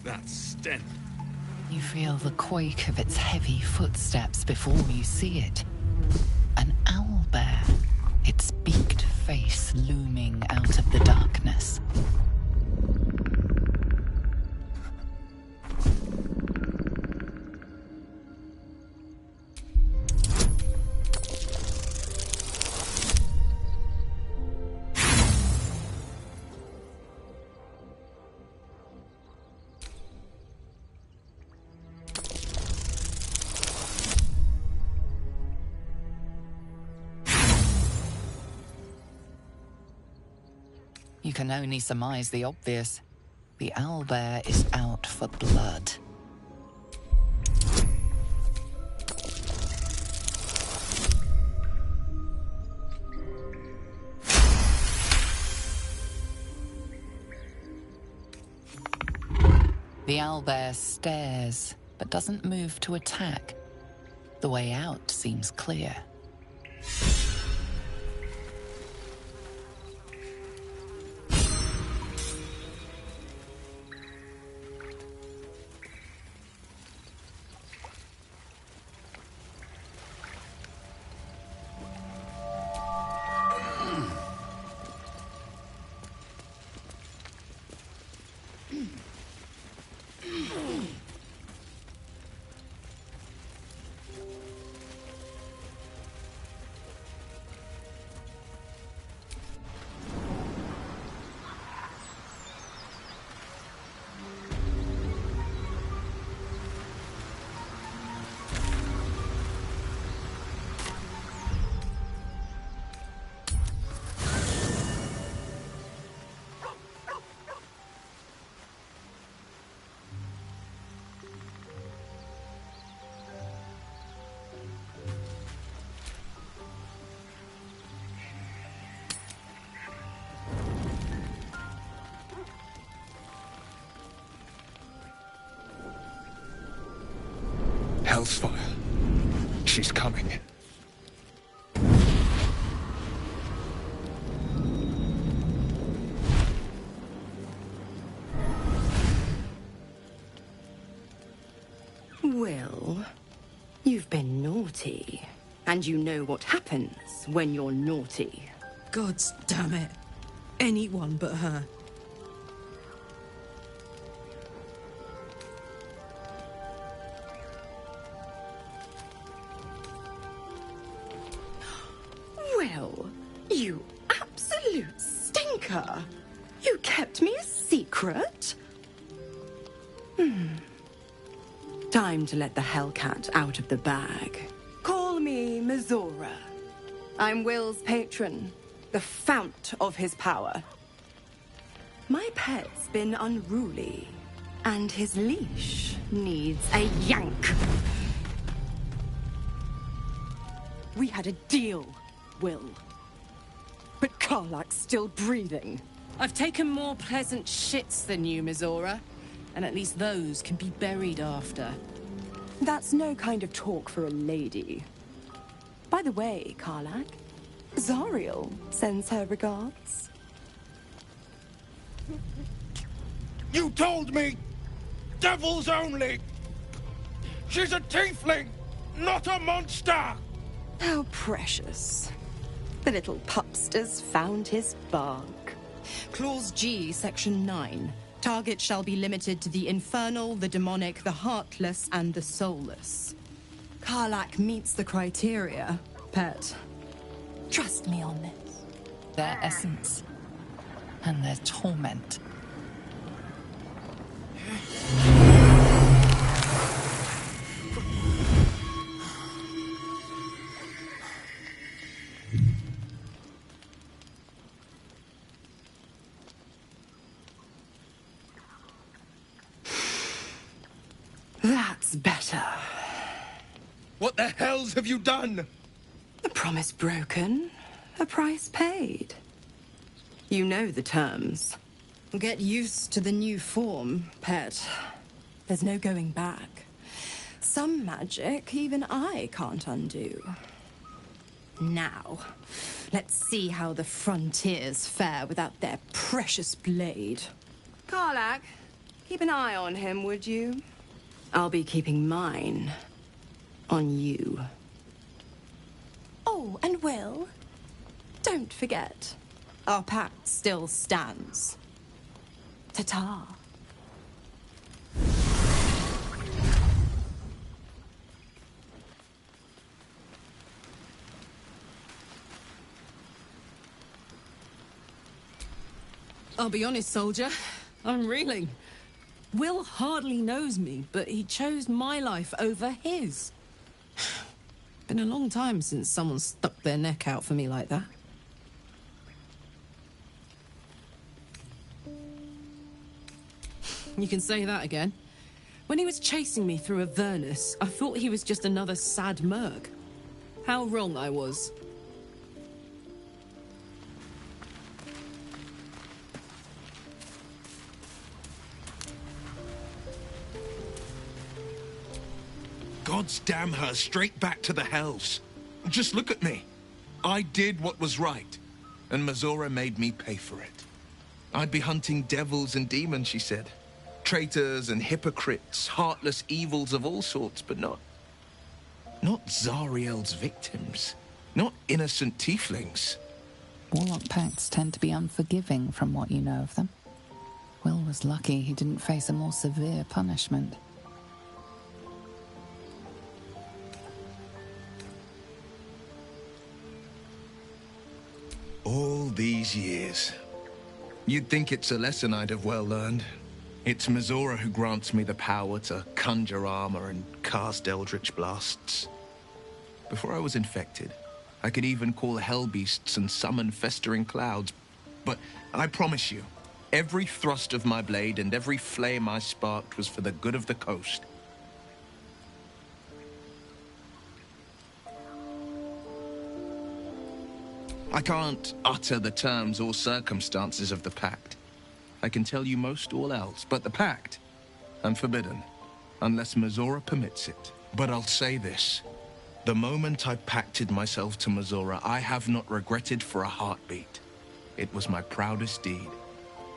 That stench. You feel the quake of its heavy footsteps before you see it. An owlbear, its beaked face looming out of the darkness. You can only surmise the obvious. The owlbear is out for blood. The owlbear stares, but doesn't move to attack. The way out seems clear. Hellsfire. She's coming. Will, you've been naughty. And you know what happens when you're naughty. God damn it. Anyone but her. Will, you absolute stinker. You kept me a secret? Time to let the Hellcat out of the bag. Call me Mizora. I'm Will's patron, the fount of his power. My pet's been unruly, and his leash needs a yank. We had a deal, Will. But Karlak's still breathing. I've taken more pleasant shits than you, Mizora. And at least those can be buried after. That's no kind of talk for a lady. By the way, Karlak, Zariel sends her regards. You told me devils only. She's a tiefling, not a monster. How precious. The little pupster's found his bark. Clause G, Section 9. Target shall be limited to the infernal, the demonic, the heartless, and the soulless. Karlach meets the criteria, pet. Trust me on this. Their essence and their torment. That's better. What the hells have you done? A promise broken, a price paid. You know the terms. Get used to the new form, pet. There's no going back. Some magic even I can't undo. Now, let's see how the frontiers fare without their precious blade. Karlach, keep an eye on him, would you? I'll be keeping mine on you. Oh, and Will, don't forget, our pact still stands. Ta-ta. I'll be honest, soldier. I'm reeling. Will hardly knows me, but he chose my life over his. Been a long time since someone stuck their neck out for me like that. You can say that again. When he was chasing me through Avernus, I thought he was just another sad merc. How wrong I was. God's damn her straight back to the hells. Just look at me. I did what was right, and Mazora made me pay for it. I'd be hunting devils and demons, she said. Traitors and hypocrites, heartless evils of all sorts, but not Zariel's victims. Not innocent tieflings. Warlock pacts tend to be unforgiving from what you know of them. Will was lucky he didn't face a more severe punishment. All these years. You'd think it's a lesson I'd have well learned. It's Mazora who grants me the power to conjure armor and cast eldritch blasts. Before I was infected, I could even call hell beasts and summon festering clouds. But I promise you, every thrust of my blade and every flame I sparked was for the good of the coast. I can't utter the terms or circumstances of the pact. I can tell you most all else, but the pact, I'm forbidden, unless Mazora permits it. But I'll say this. The moment I pacted myself to Mazora, I have not regretted for a heartbeat. It was my proudest deed.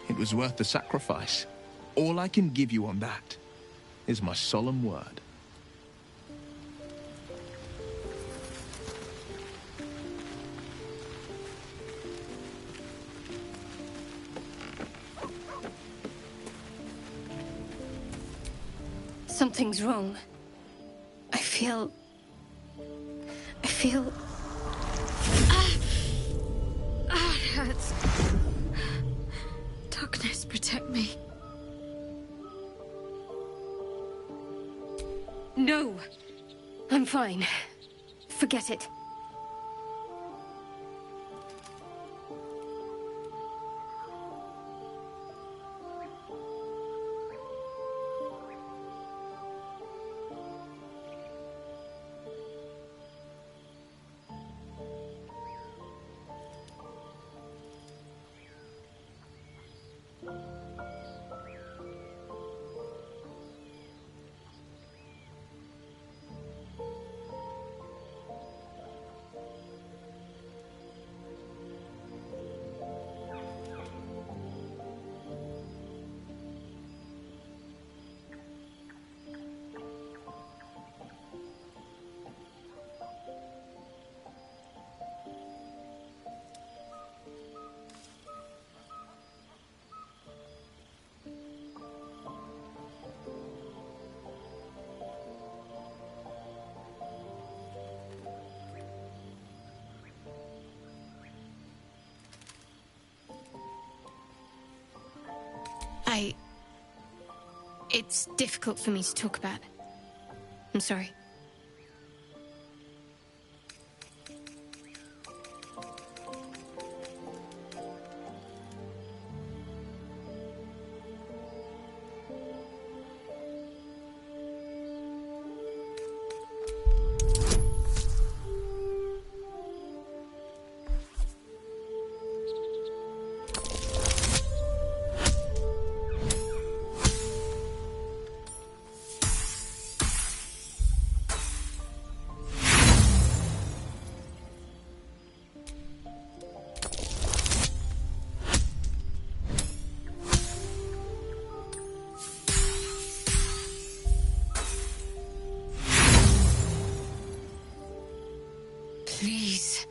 It was worth the sacrifice. All I can give you on that is my solemn word. Something's wrong. I feel... it hurts. Darkness, protect me. No! I'm fine. Forget it. It's difficult for me to talk about. I'm sorry. Please.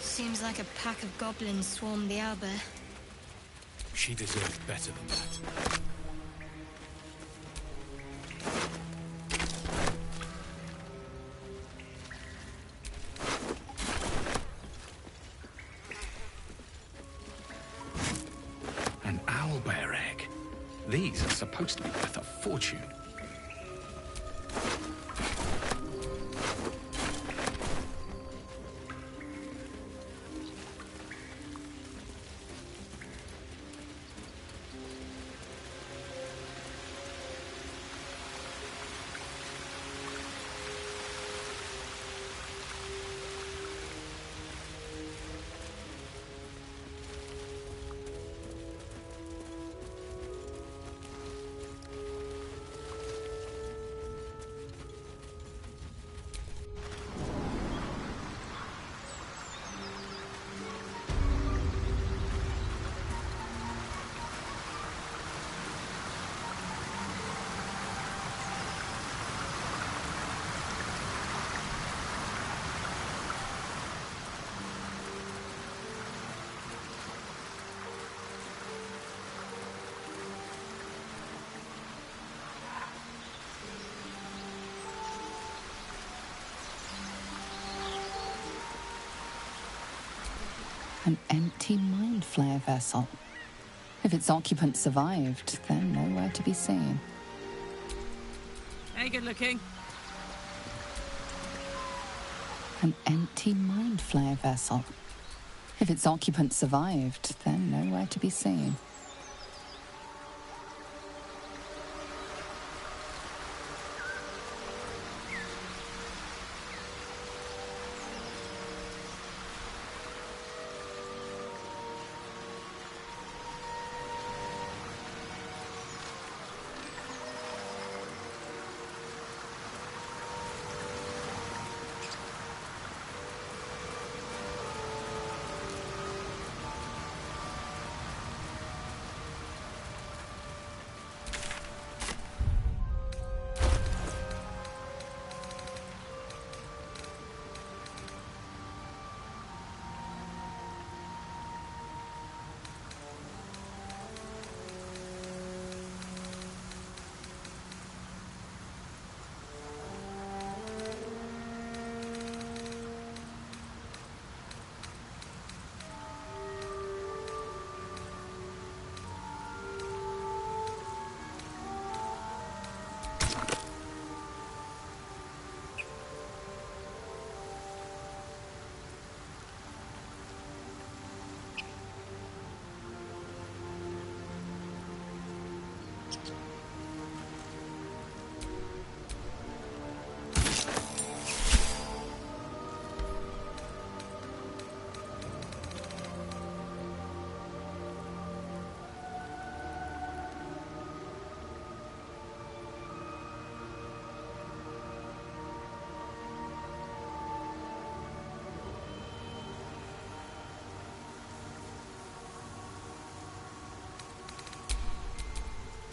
Seems like a pack of goblins swarmed the owlbear. She deserved better than that. An owlbear egg. These are supposed to be worth a fortune. An empty mind flare vessel. If its occupant survived, they're nowhere to be seen. Hey, good looking. An empty mind flare vessel. If its occupant survived, they're nowhere to be seen.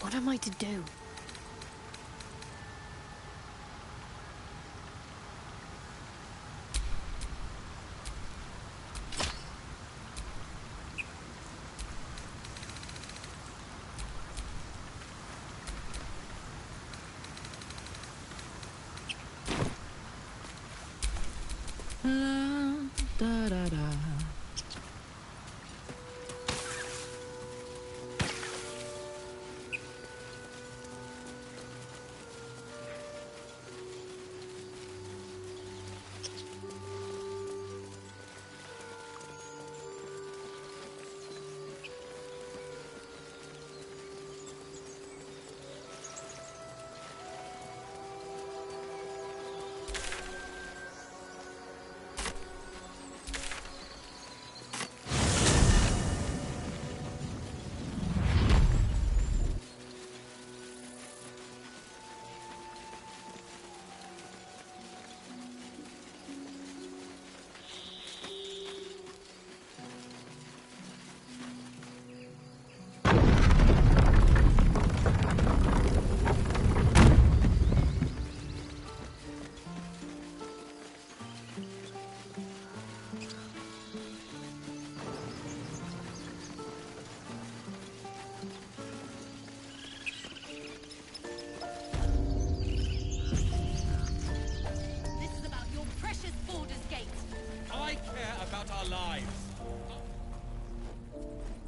What am I to do? Da da da.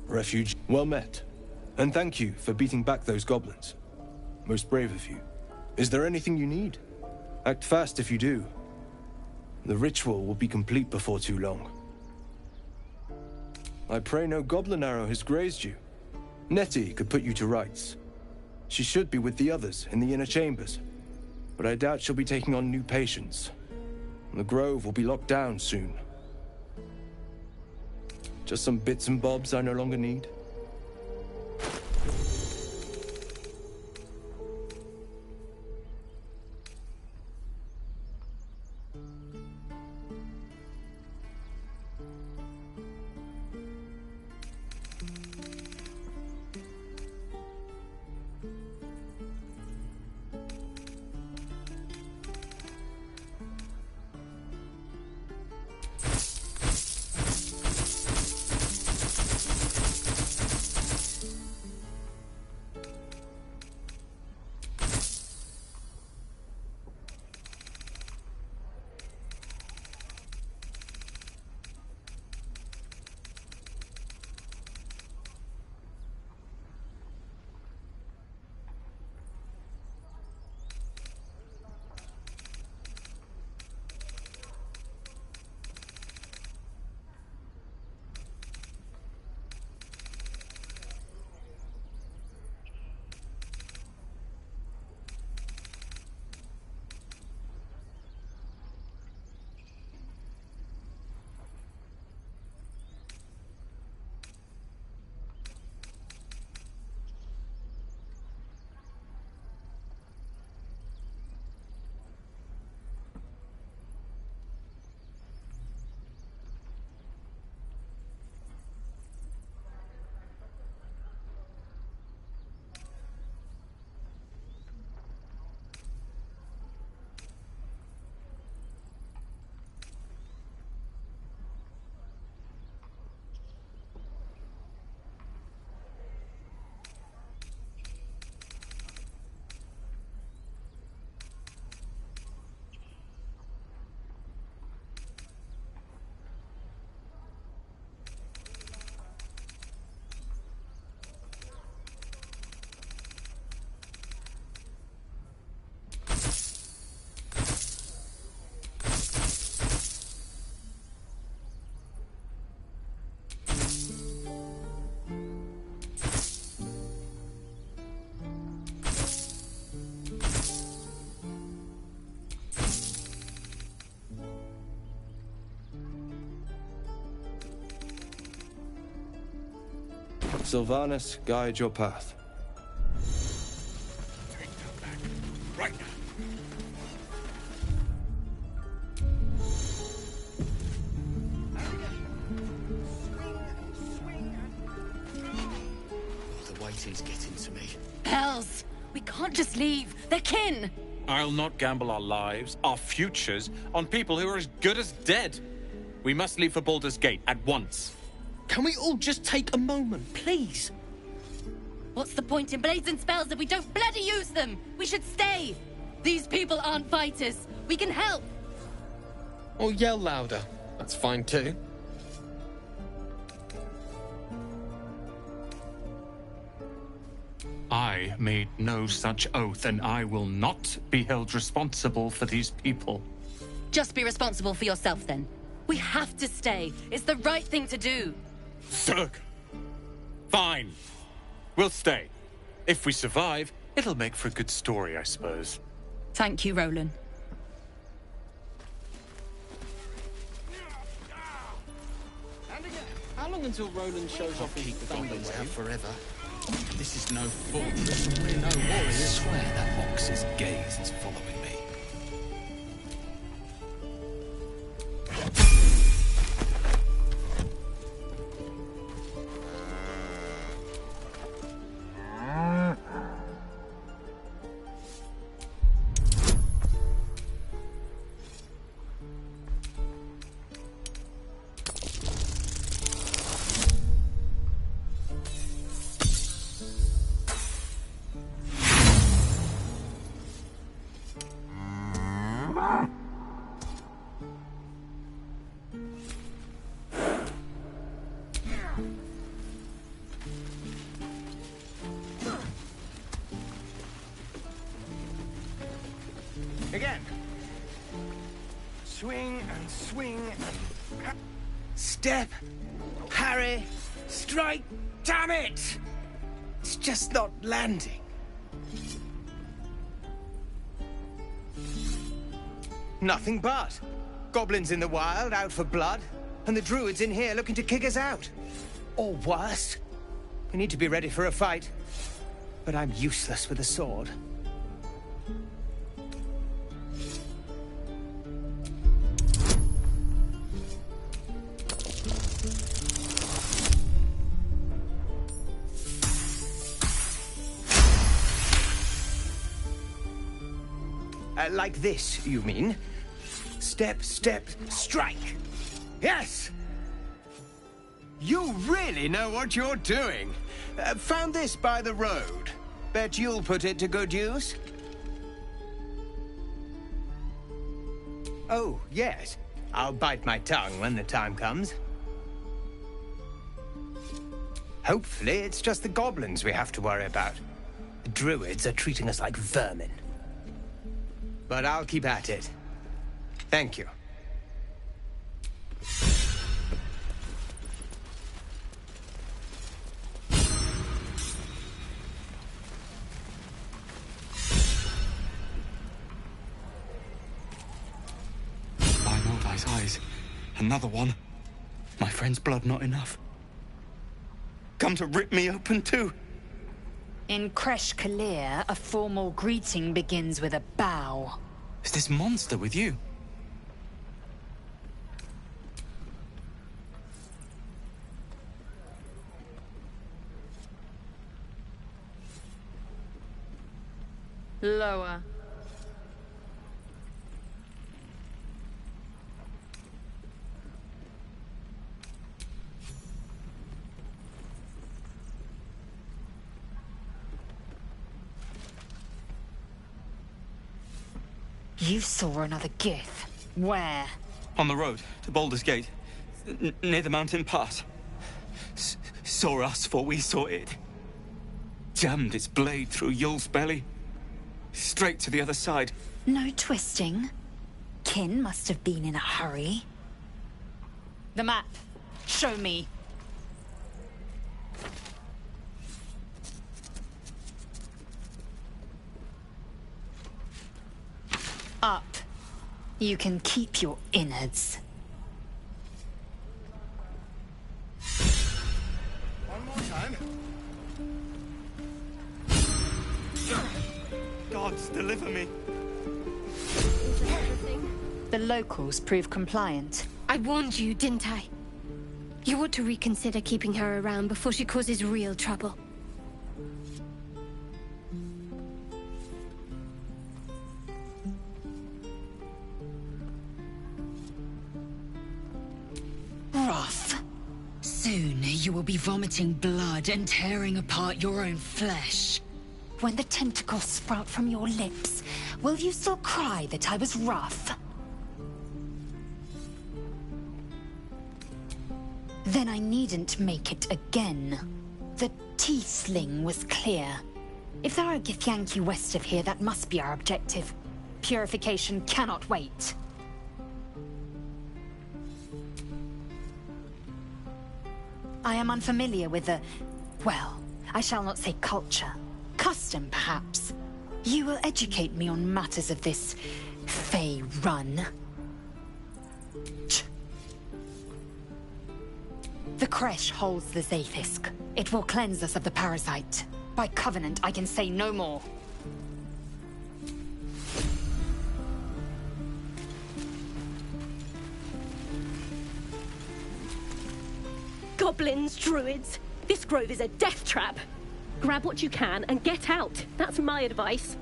Refuge, well met. And thank you for beating back those goblins. Most brave of you. Is there anything you need? Act fast if you do. The ritual will be complete before too long. I pray no goblin arrow has grazed you. Nettie could put you to rights. She should be with the others in the inner chambers, but I doubt she'll be taking on new patients. The grove will be locked down soon. Just some bits and bobs I no longer need. Sylvanas, guide your path. Take that back. Right now. Oh, the waiting's getting to me. Hells! We can't just leave. They're kin! I'll not gamble our lives, our futures, on people who are as good as dead. We must leave for Baldurs Gate at once. Can we all just take a moment, please? What's the point in blades and spells if we don't bloody use them? We should stay! These people aren't fighters. We can help! Or yell louder. That's fine too. I made no such oath, and I will not be held responsible for these people. Just be responsible for yourself, then. We have to stay. It's the right thing to do. Zerg! Fine. We'll stay. If we survive, it'll make for a good story, I suppose. Thank you, Roland. How long until Roland shows off his thunders out forever? This is no fortress. We're no warriors. I swear that Ox's gaze is following me. Again. Swing and swing and... Step, parry, strike, damn it! It's just not landing. Nothing but. Goblins in the wild, out for blood, and the druids in here looking to kick us out. Or worse. We need to be ready for a fight. But I'm useless with a sword. Like this, you mean? Step, step, strike. Yes! You really know what you're doing. Found this by the road. Bet you'll put it to good use. Oh, yes. I'll bite my tongue when the time comes. Hopefully, it's just the goblins we have to worry about. The druids are treating us like vermin. But I'll keep at it. Thank you. By Mordai's eyes, another one. My friend's blood not enough. Come to rip me open too. In Kresh Kalir, a formal greeting begins with a bow. Is this monster with you? Lower. You saw another Gith. Where? On the road to Baldurs Gate, near the mountain pass. Saw us before we saw it. Jammed its blade through Yul's belly. Straight to the other side. No twisting. Kin must have been in a hurry. The map. Show me. Up. You can keep your innards. One more time. Gods, deliver me. The locals prove compliant. I warned you, didn't I? You ought to reconsider keeping her around before she causes real trouble. you will be vomiting blood and tearing apart your own flesh. When the tentacles sprout from your lips, will you still cry that I was rough? Then I needn't make it again. The T-sling was clear. If there are Githyanki west of here, that must be our objective. Purification cannot wait. I am unfamiliar with the... well, I shall not say culture. Custom, perhaps. You will educate me on matters of this... Fey run. The creche holds the Zafisk. It will cleanse us of the parasite. By covenant, I can say no more. Goblins, druids. This grove is a death trap. Grab what you can and get out. That's my advice.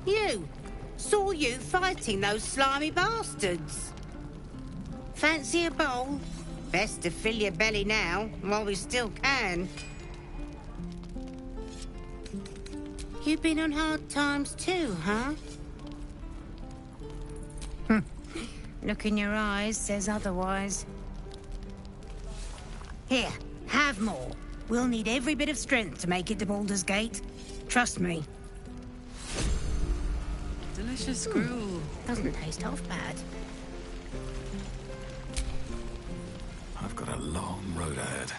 You! Saw you fighting those slimy bastards. Fancy a bowl? Best to fill your belly now, while we still can. You've been on hard times too, huh? Look in your eyes says otherwise. Here, have more. We'll need every bit of strength to make it to Baldurs Gate. Trust me. Delicious gruel. Doesn't taste half bad. I've got a long road ahead.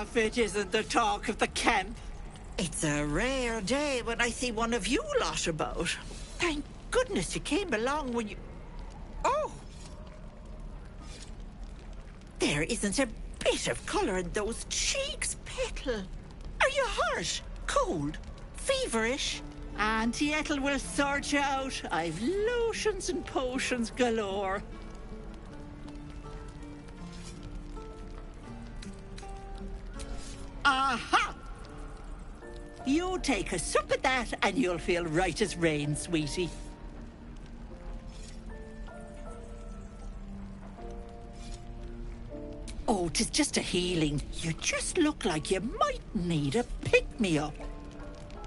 If it isn't the talk of the camp. It's a rare day when I see one of you lot about. Thank goodness you came along when you... Oh! There isn't a bit of colour in those cheeks, Petal. Are you hurt? Cold? Feverish? Auntie Ethel will sort you out. I've lotions and potions galore. Aha! You take a sup at that and you'll feel right as rain, sweetie. Oh, 'tis just a healing. You just look like you might need a pick-me-up.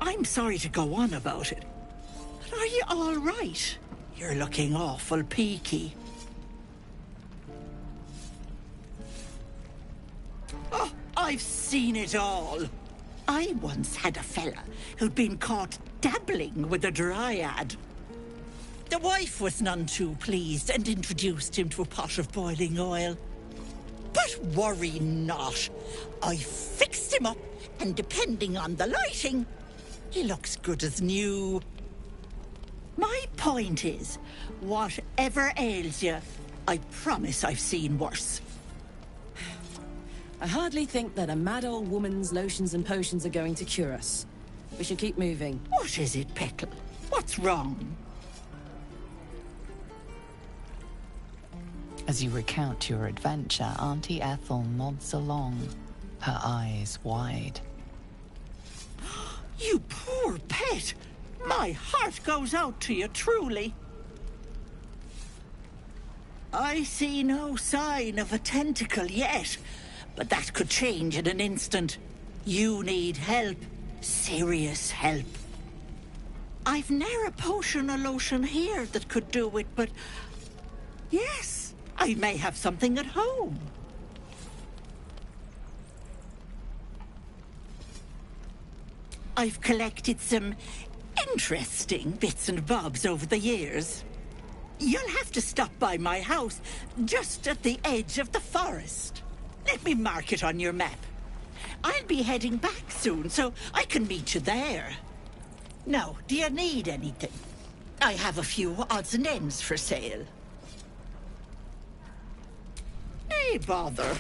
I'm sorry to go on about it, but are you all right? You're looking awful peaky. Oh, I've seen it all. I once had a fella who'd been caught dabbling with a dryad. The wife was none too pleased and introduced him to a pot of boiling oil. But worry not. I fixed him up, and depending on the lighting, he looks good as new. My point is, whatever ails you, I promise I've seen worse. I hardly think that a mad old woman's lotions and potions are going to cure us. We should keep moving. What is it, Petal? What's wrong? As you recount your adventure, Auntie Ethel nods along, her eyes wide. You poor pet! My heart goes out to you, truly. I see no sign of a tentacle yet, but that could change in an instant. You need help. Serious help. I've ne'er a potion or lotion here that could do it, but... yes, I may have something at home. I've collected some interesting bits and bobs over the years. You'll have to stop by my house, just at the edge of the forest. Let me mark it on your map. I'll be heading back soon, so I can meet you there. Now, do you need anything? I have a few odds and ends for sale. Hey, bother.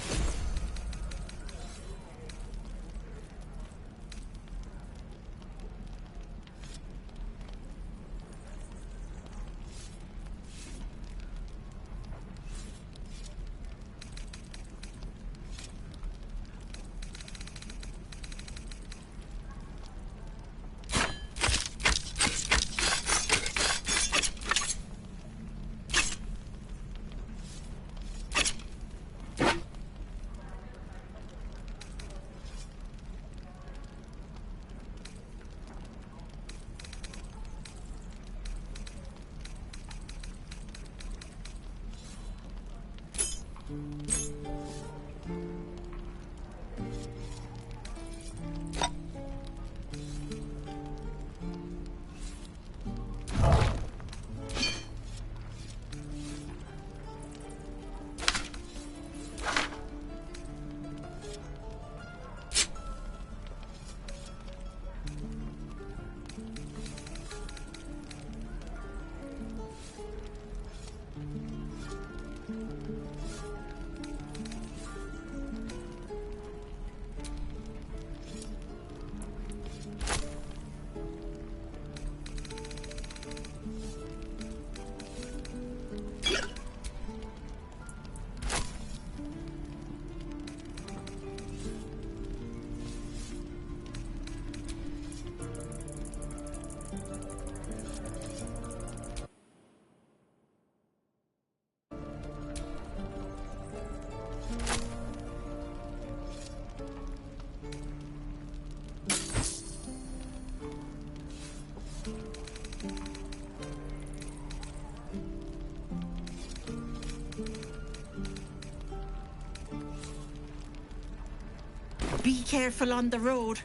Be careful on the road.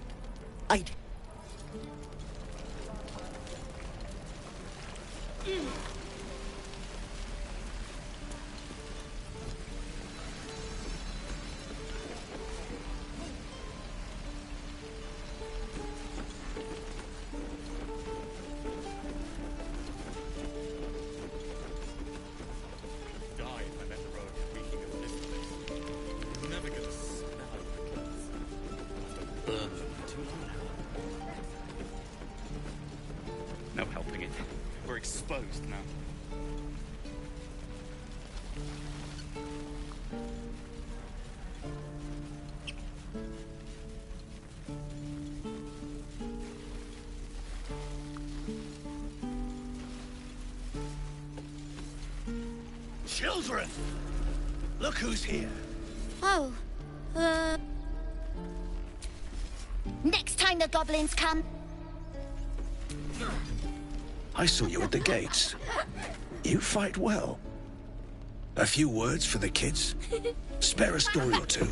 I'd... Burn them until exposed now. Children! Look who's here. Oh, next time the goblins come. I saw you at the gates. You fight well. A few words for the kids? Spare a story or two.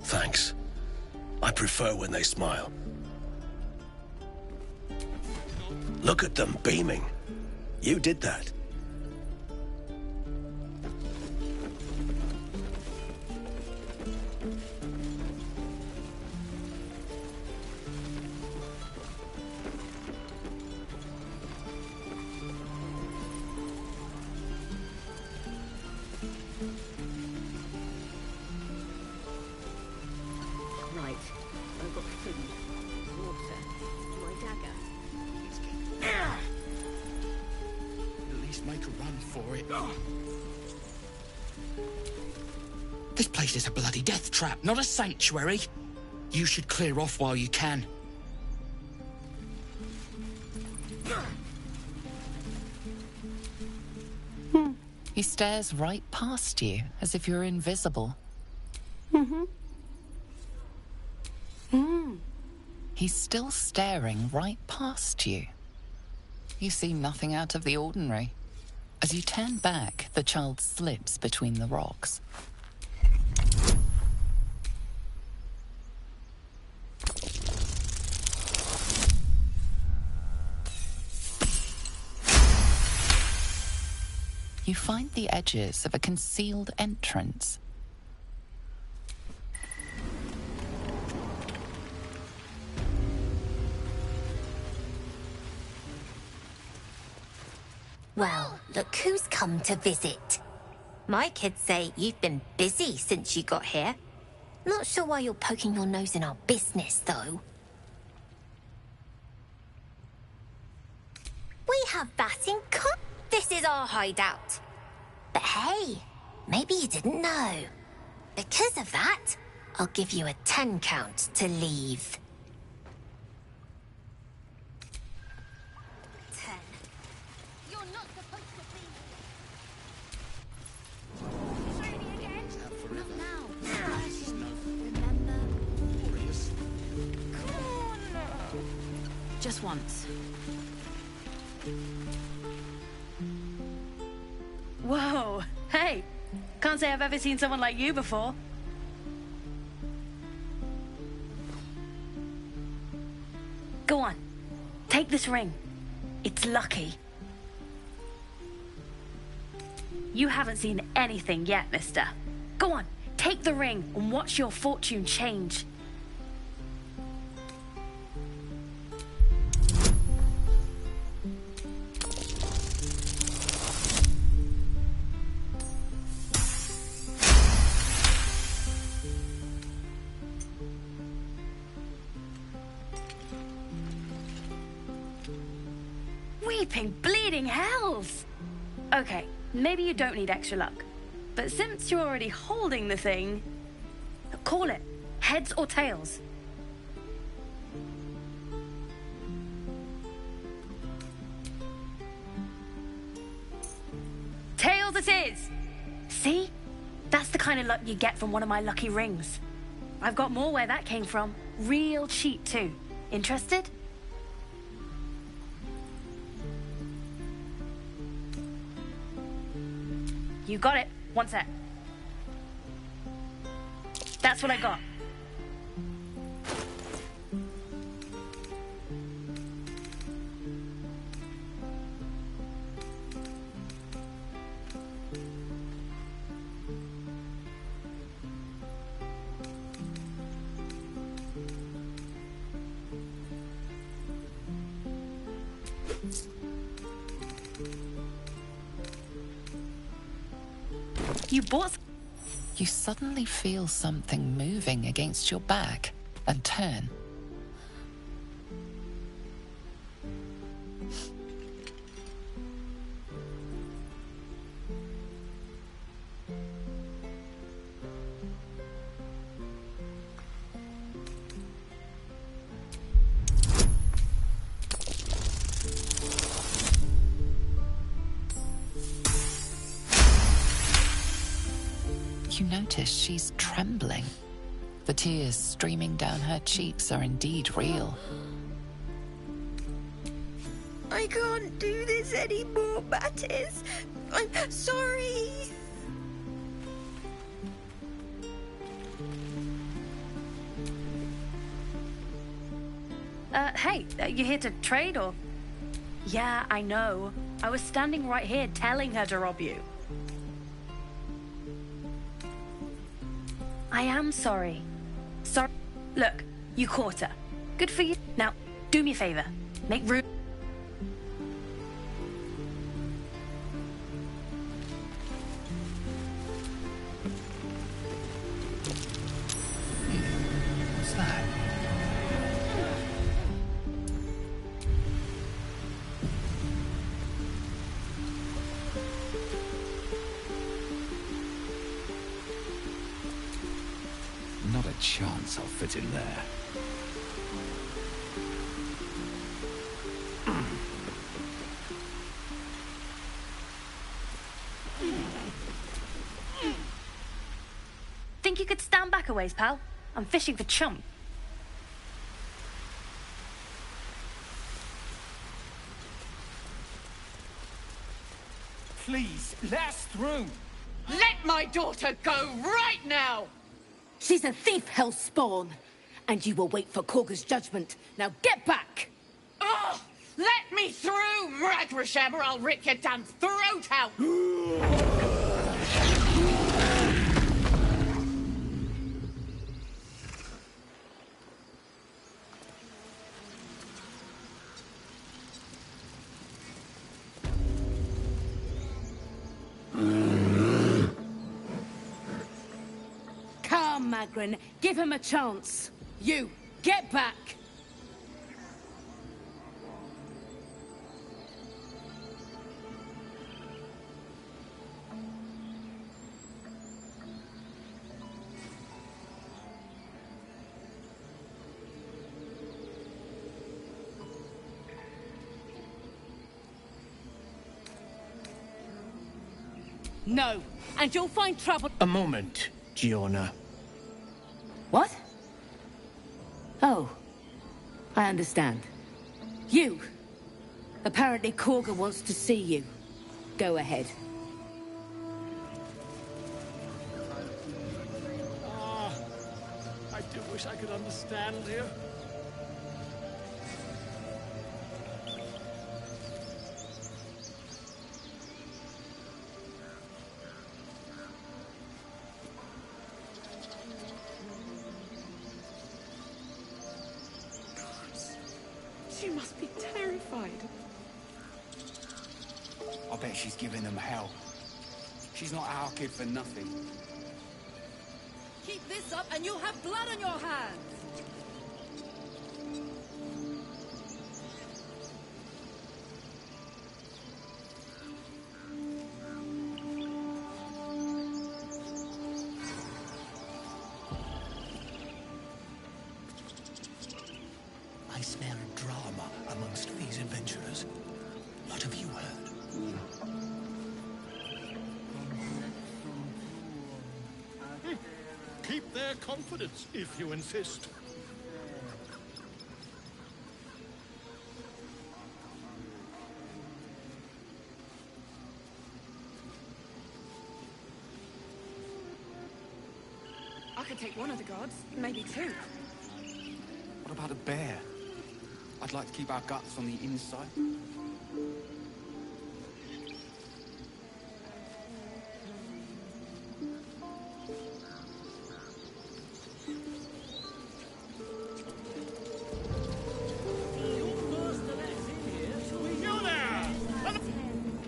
Thanks. I prefer when they smile. Look at them beaming. You did that. Right. I've got food, water, my dagger. At least make a run for it. This place is a bloody death trap, not a sanctuary. You should clear off while you can. He stares right past you, as if you're invisible. He's still staring right past you. You see nothing out of the ordinary. As you turn back, the child slips between the rocks. You find the edges of a concealed entrance. Well, look who's come to visit. My kids say you've been busy since you got here. Not sure why you're poking your nose in our business, though. We have batting This is our hideout. But hey, maybe you didn't know. Because of that, I'll give you a 10 count to leave. 10. You're not supposed to be. Try me again. Not now. Remember? Come on. Just once. Whoa! Hey! Can't say I've ever seen someone like you before. Go on. Take this ring. It's lucky. You haven't seen anything yet, mister. Go on. Take the ring and watch your fortune change. Weeping bleeding hells! Okay, maybe you don't need extra luck. But since you're already holding the thing, call it. Heads or tails. Tails it is! See? That's the kind of luck you get from one of my lucky rings. I've got more where that came from. Real cheap too. Interested? You got it. One sec. That's what I got. You bought... You suddenly feel something moving against your back and turn. You notice she's trembling. The tears streaming down her cheeks are indeed real. I can't do this anymore, Mattis. I'm sorry. Hey, you here to trade or... Yeah, I know. I was standing right here telling her to rob you. I am sorry. Sorry. Look, you caught her. Good for you. Now, do me a favor. Make room. What's that? Not a chance I'll fit in there. Think you could stand back a ways, pal? I'm fishing for chump. Please, let us through. Let my daughter go right now! She's a thief, hellspawn. And you will wait for Korga's judgment. Now get back! Oh, let me through, Mragrasham, or I'll rip your damn throat out! Come, Magrin, give him a chance. You, get back! No, and you'll find trouble. A moment, Giona. What? Oh, I understand. You! Apparently Korga wants to see you. Go ahead. Ah, I do wish I could understand you. She must be terrified. I bet she's giving them hell. She's not our kid for nothing. Keep this up and you'll have blood on your hands! I smell drama amongst these adventurers. What have you heard? Keep their confidence, if you insist. I could take one of the guards, maybe two. What about a bear? I'd like to keep our guts on the inside. You there!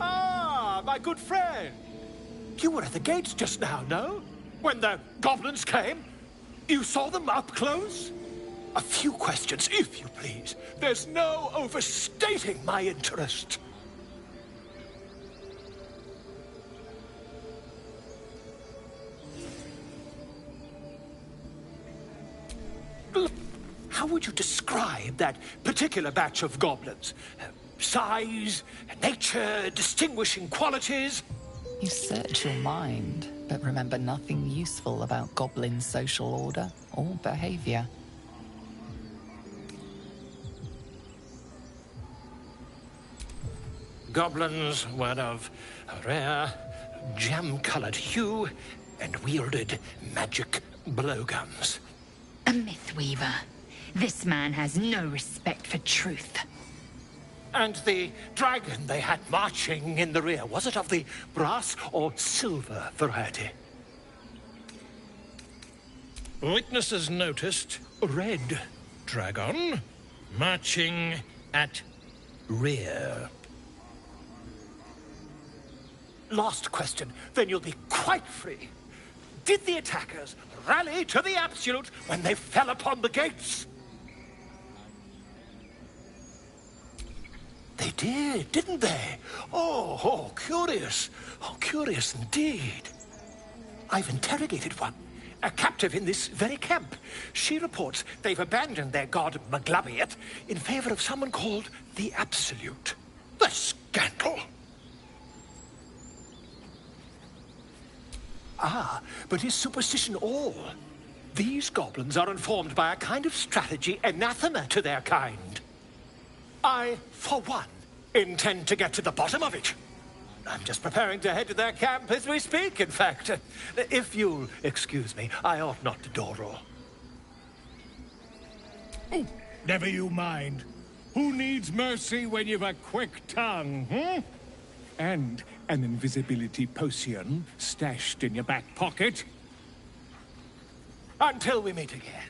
Ah, my good friend! You were at the gates just now, no? When the goblins came? You saw them up close? A few questions, if you please. There's no overstating my interest. How would you describe that particular batch of goblins? Size, nature, distinguishing qualities? You search your mind, but remember nothing useful about goblin social order or behavior. Goblins were of a rare, jam-colored hue and wielded magic blowguns. A myth weaver. This man has no respect for truth. And the dragon they had marching in the rear, was it of the brass or silver variety? Witnesses noticed a red dragon marching at rear. Last question, then you'll be quite free. Did the attackers rally to the Absolute when they fell upon the gates? They did, didn't they? Oh, curious. Oh, curious indeed. I've interrogated one, a captive in this very camp. She reports they've abandoned their god Maglabiet in favor of someone called the Absolute. The scandal! Ah, but is superstition all? These goblins are informed by a kind of strategy anathema to their kind. I, for one, intend to get to the bottom of it. I'm just preparing to head to their camp as we speak, in fact. If you'll excuse me, I ought not to door roll. Oh, never you mind. Who needs mercy when you've a quick tongue, hmm? And an invisibility potion stashed in your back pocket. Until we meet again.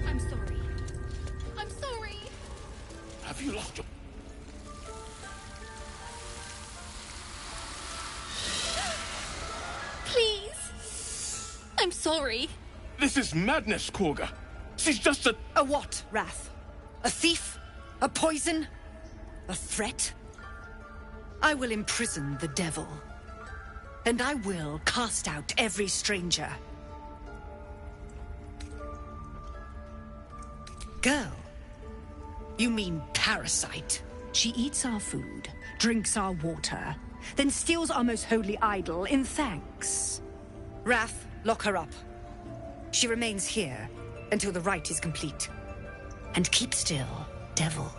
I'm sorry. I'm sorry. Have you lost your... Please. I'm sorry. This is madness, Korga. She's just a... A what, Wrath? A thief? A poison? A threat? I will imprison the devil. And I will cast out every stranger. Girl. You mean parasite? She eats our food, drinks our water, then steals our most holy idol in thanks. Wrath, lock her up. She remains here until the rite is complete. And keep still, devil.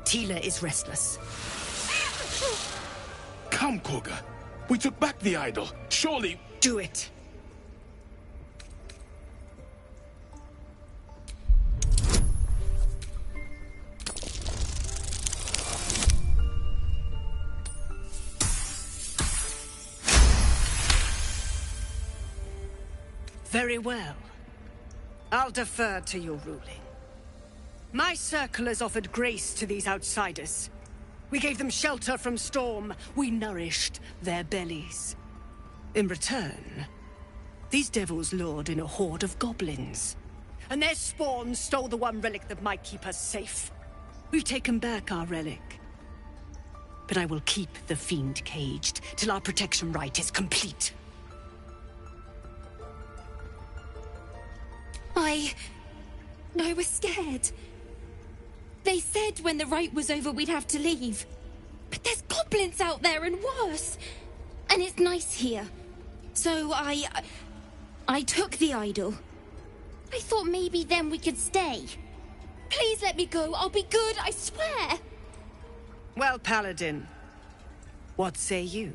Tila is restless. Come, Korga. We took back the idol. Surely... Do it. Very well. I'll defer to your ruling. My circle has offered grace to these outsiders. We gave them shelter from storm. We nourished their bellies. In return, these devils lured in a horde of goblins. And their spawn stole the one relic that might keep us safe. We've taken back our relic. But I will keep the fiend caged till our protection rite is complete. I was scared. They said when the rite was over we'd have to leave. But there's goblins out there and worse. And it's nice here. So I took the idol. I thought maybe then we could stay. Please let me go. I'll be good, I swear. Well, Paladin, what say you?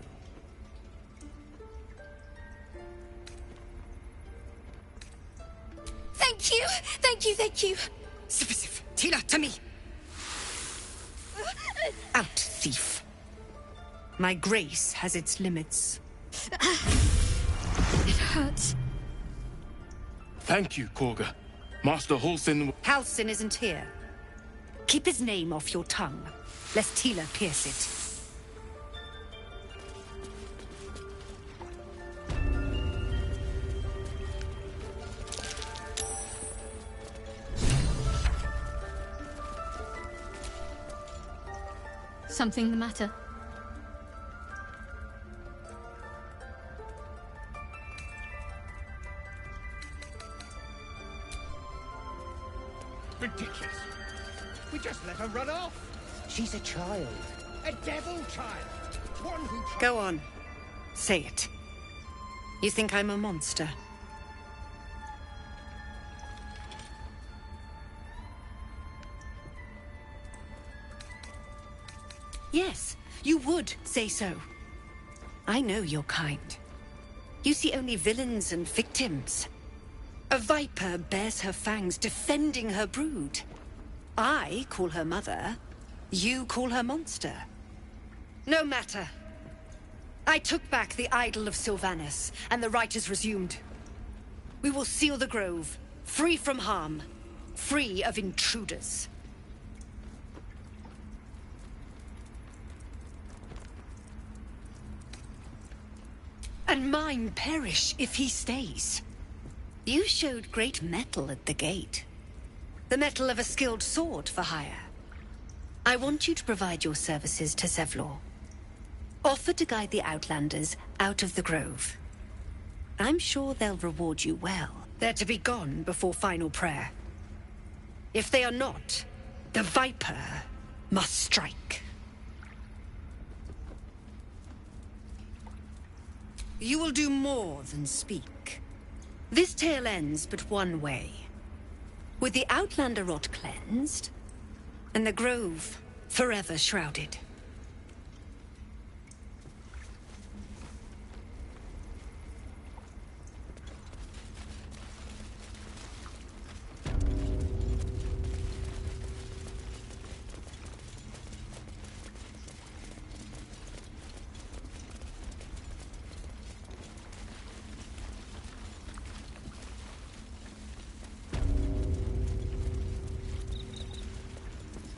Thank you! Thank you, thank you! Sif, Tila, to me! Out, thief. My grace has its limits. It hurts. Thank you, Korga. Master Halsin... Halsin isn't here. Keep his name off your tongue, lest Tila pierce it. Something the matter? Ridiculous. We just let her run off. She's a child. A devil child. One who... Go on. Say it. You think I'm a monster? Yes, you would say so. I know your kind. You see only villains and victims. A viper bears her fangs defending her brood. I call her mother. You call her monster. No matter. I took back the idol of Sylvanas, and the rite is resumed. We will seal the grove, free from harm, free of intruders. And mine perish if he stays. You showed great mettle at the gate. The mettle of a skilled sword for hire. I want you to provide your services to Zevlor. Offer to guide the Outlanders out of the grove. I'm sure they'll reward you well. They're to be gone before final prayer. If they are not, the Viper must strike. You will do more than speak. This tale ends but one way. With the Outlander rot cleansed, and the grove forever shrouded.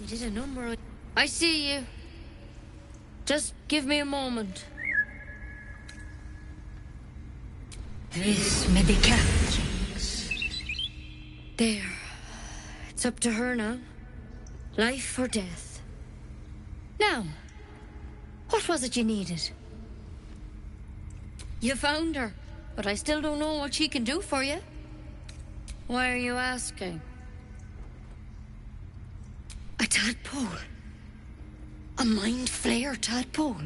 Did a number. I see you. Just give me a moment. This may be cat. There. It's up to her now. Life or death. Now, what was it you needed? You found her, but I still don't know what she can do for you. Why are you asking? A tadpole. A mind flayer tadpole.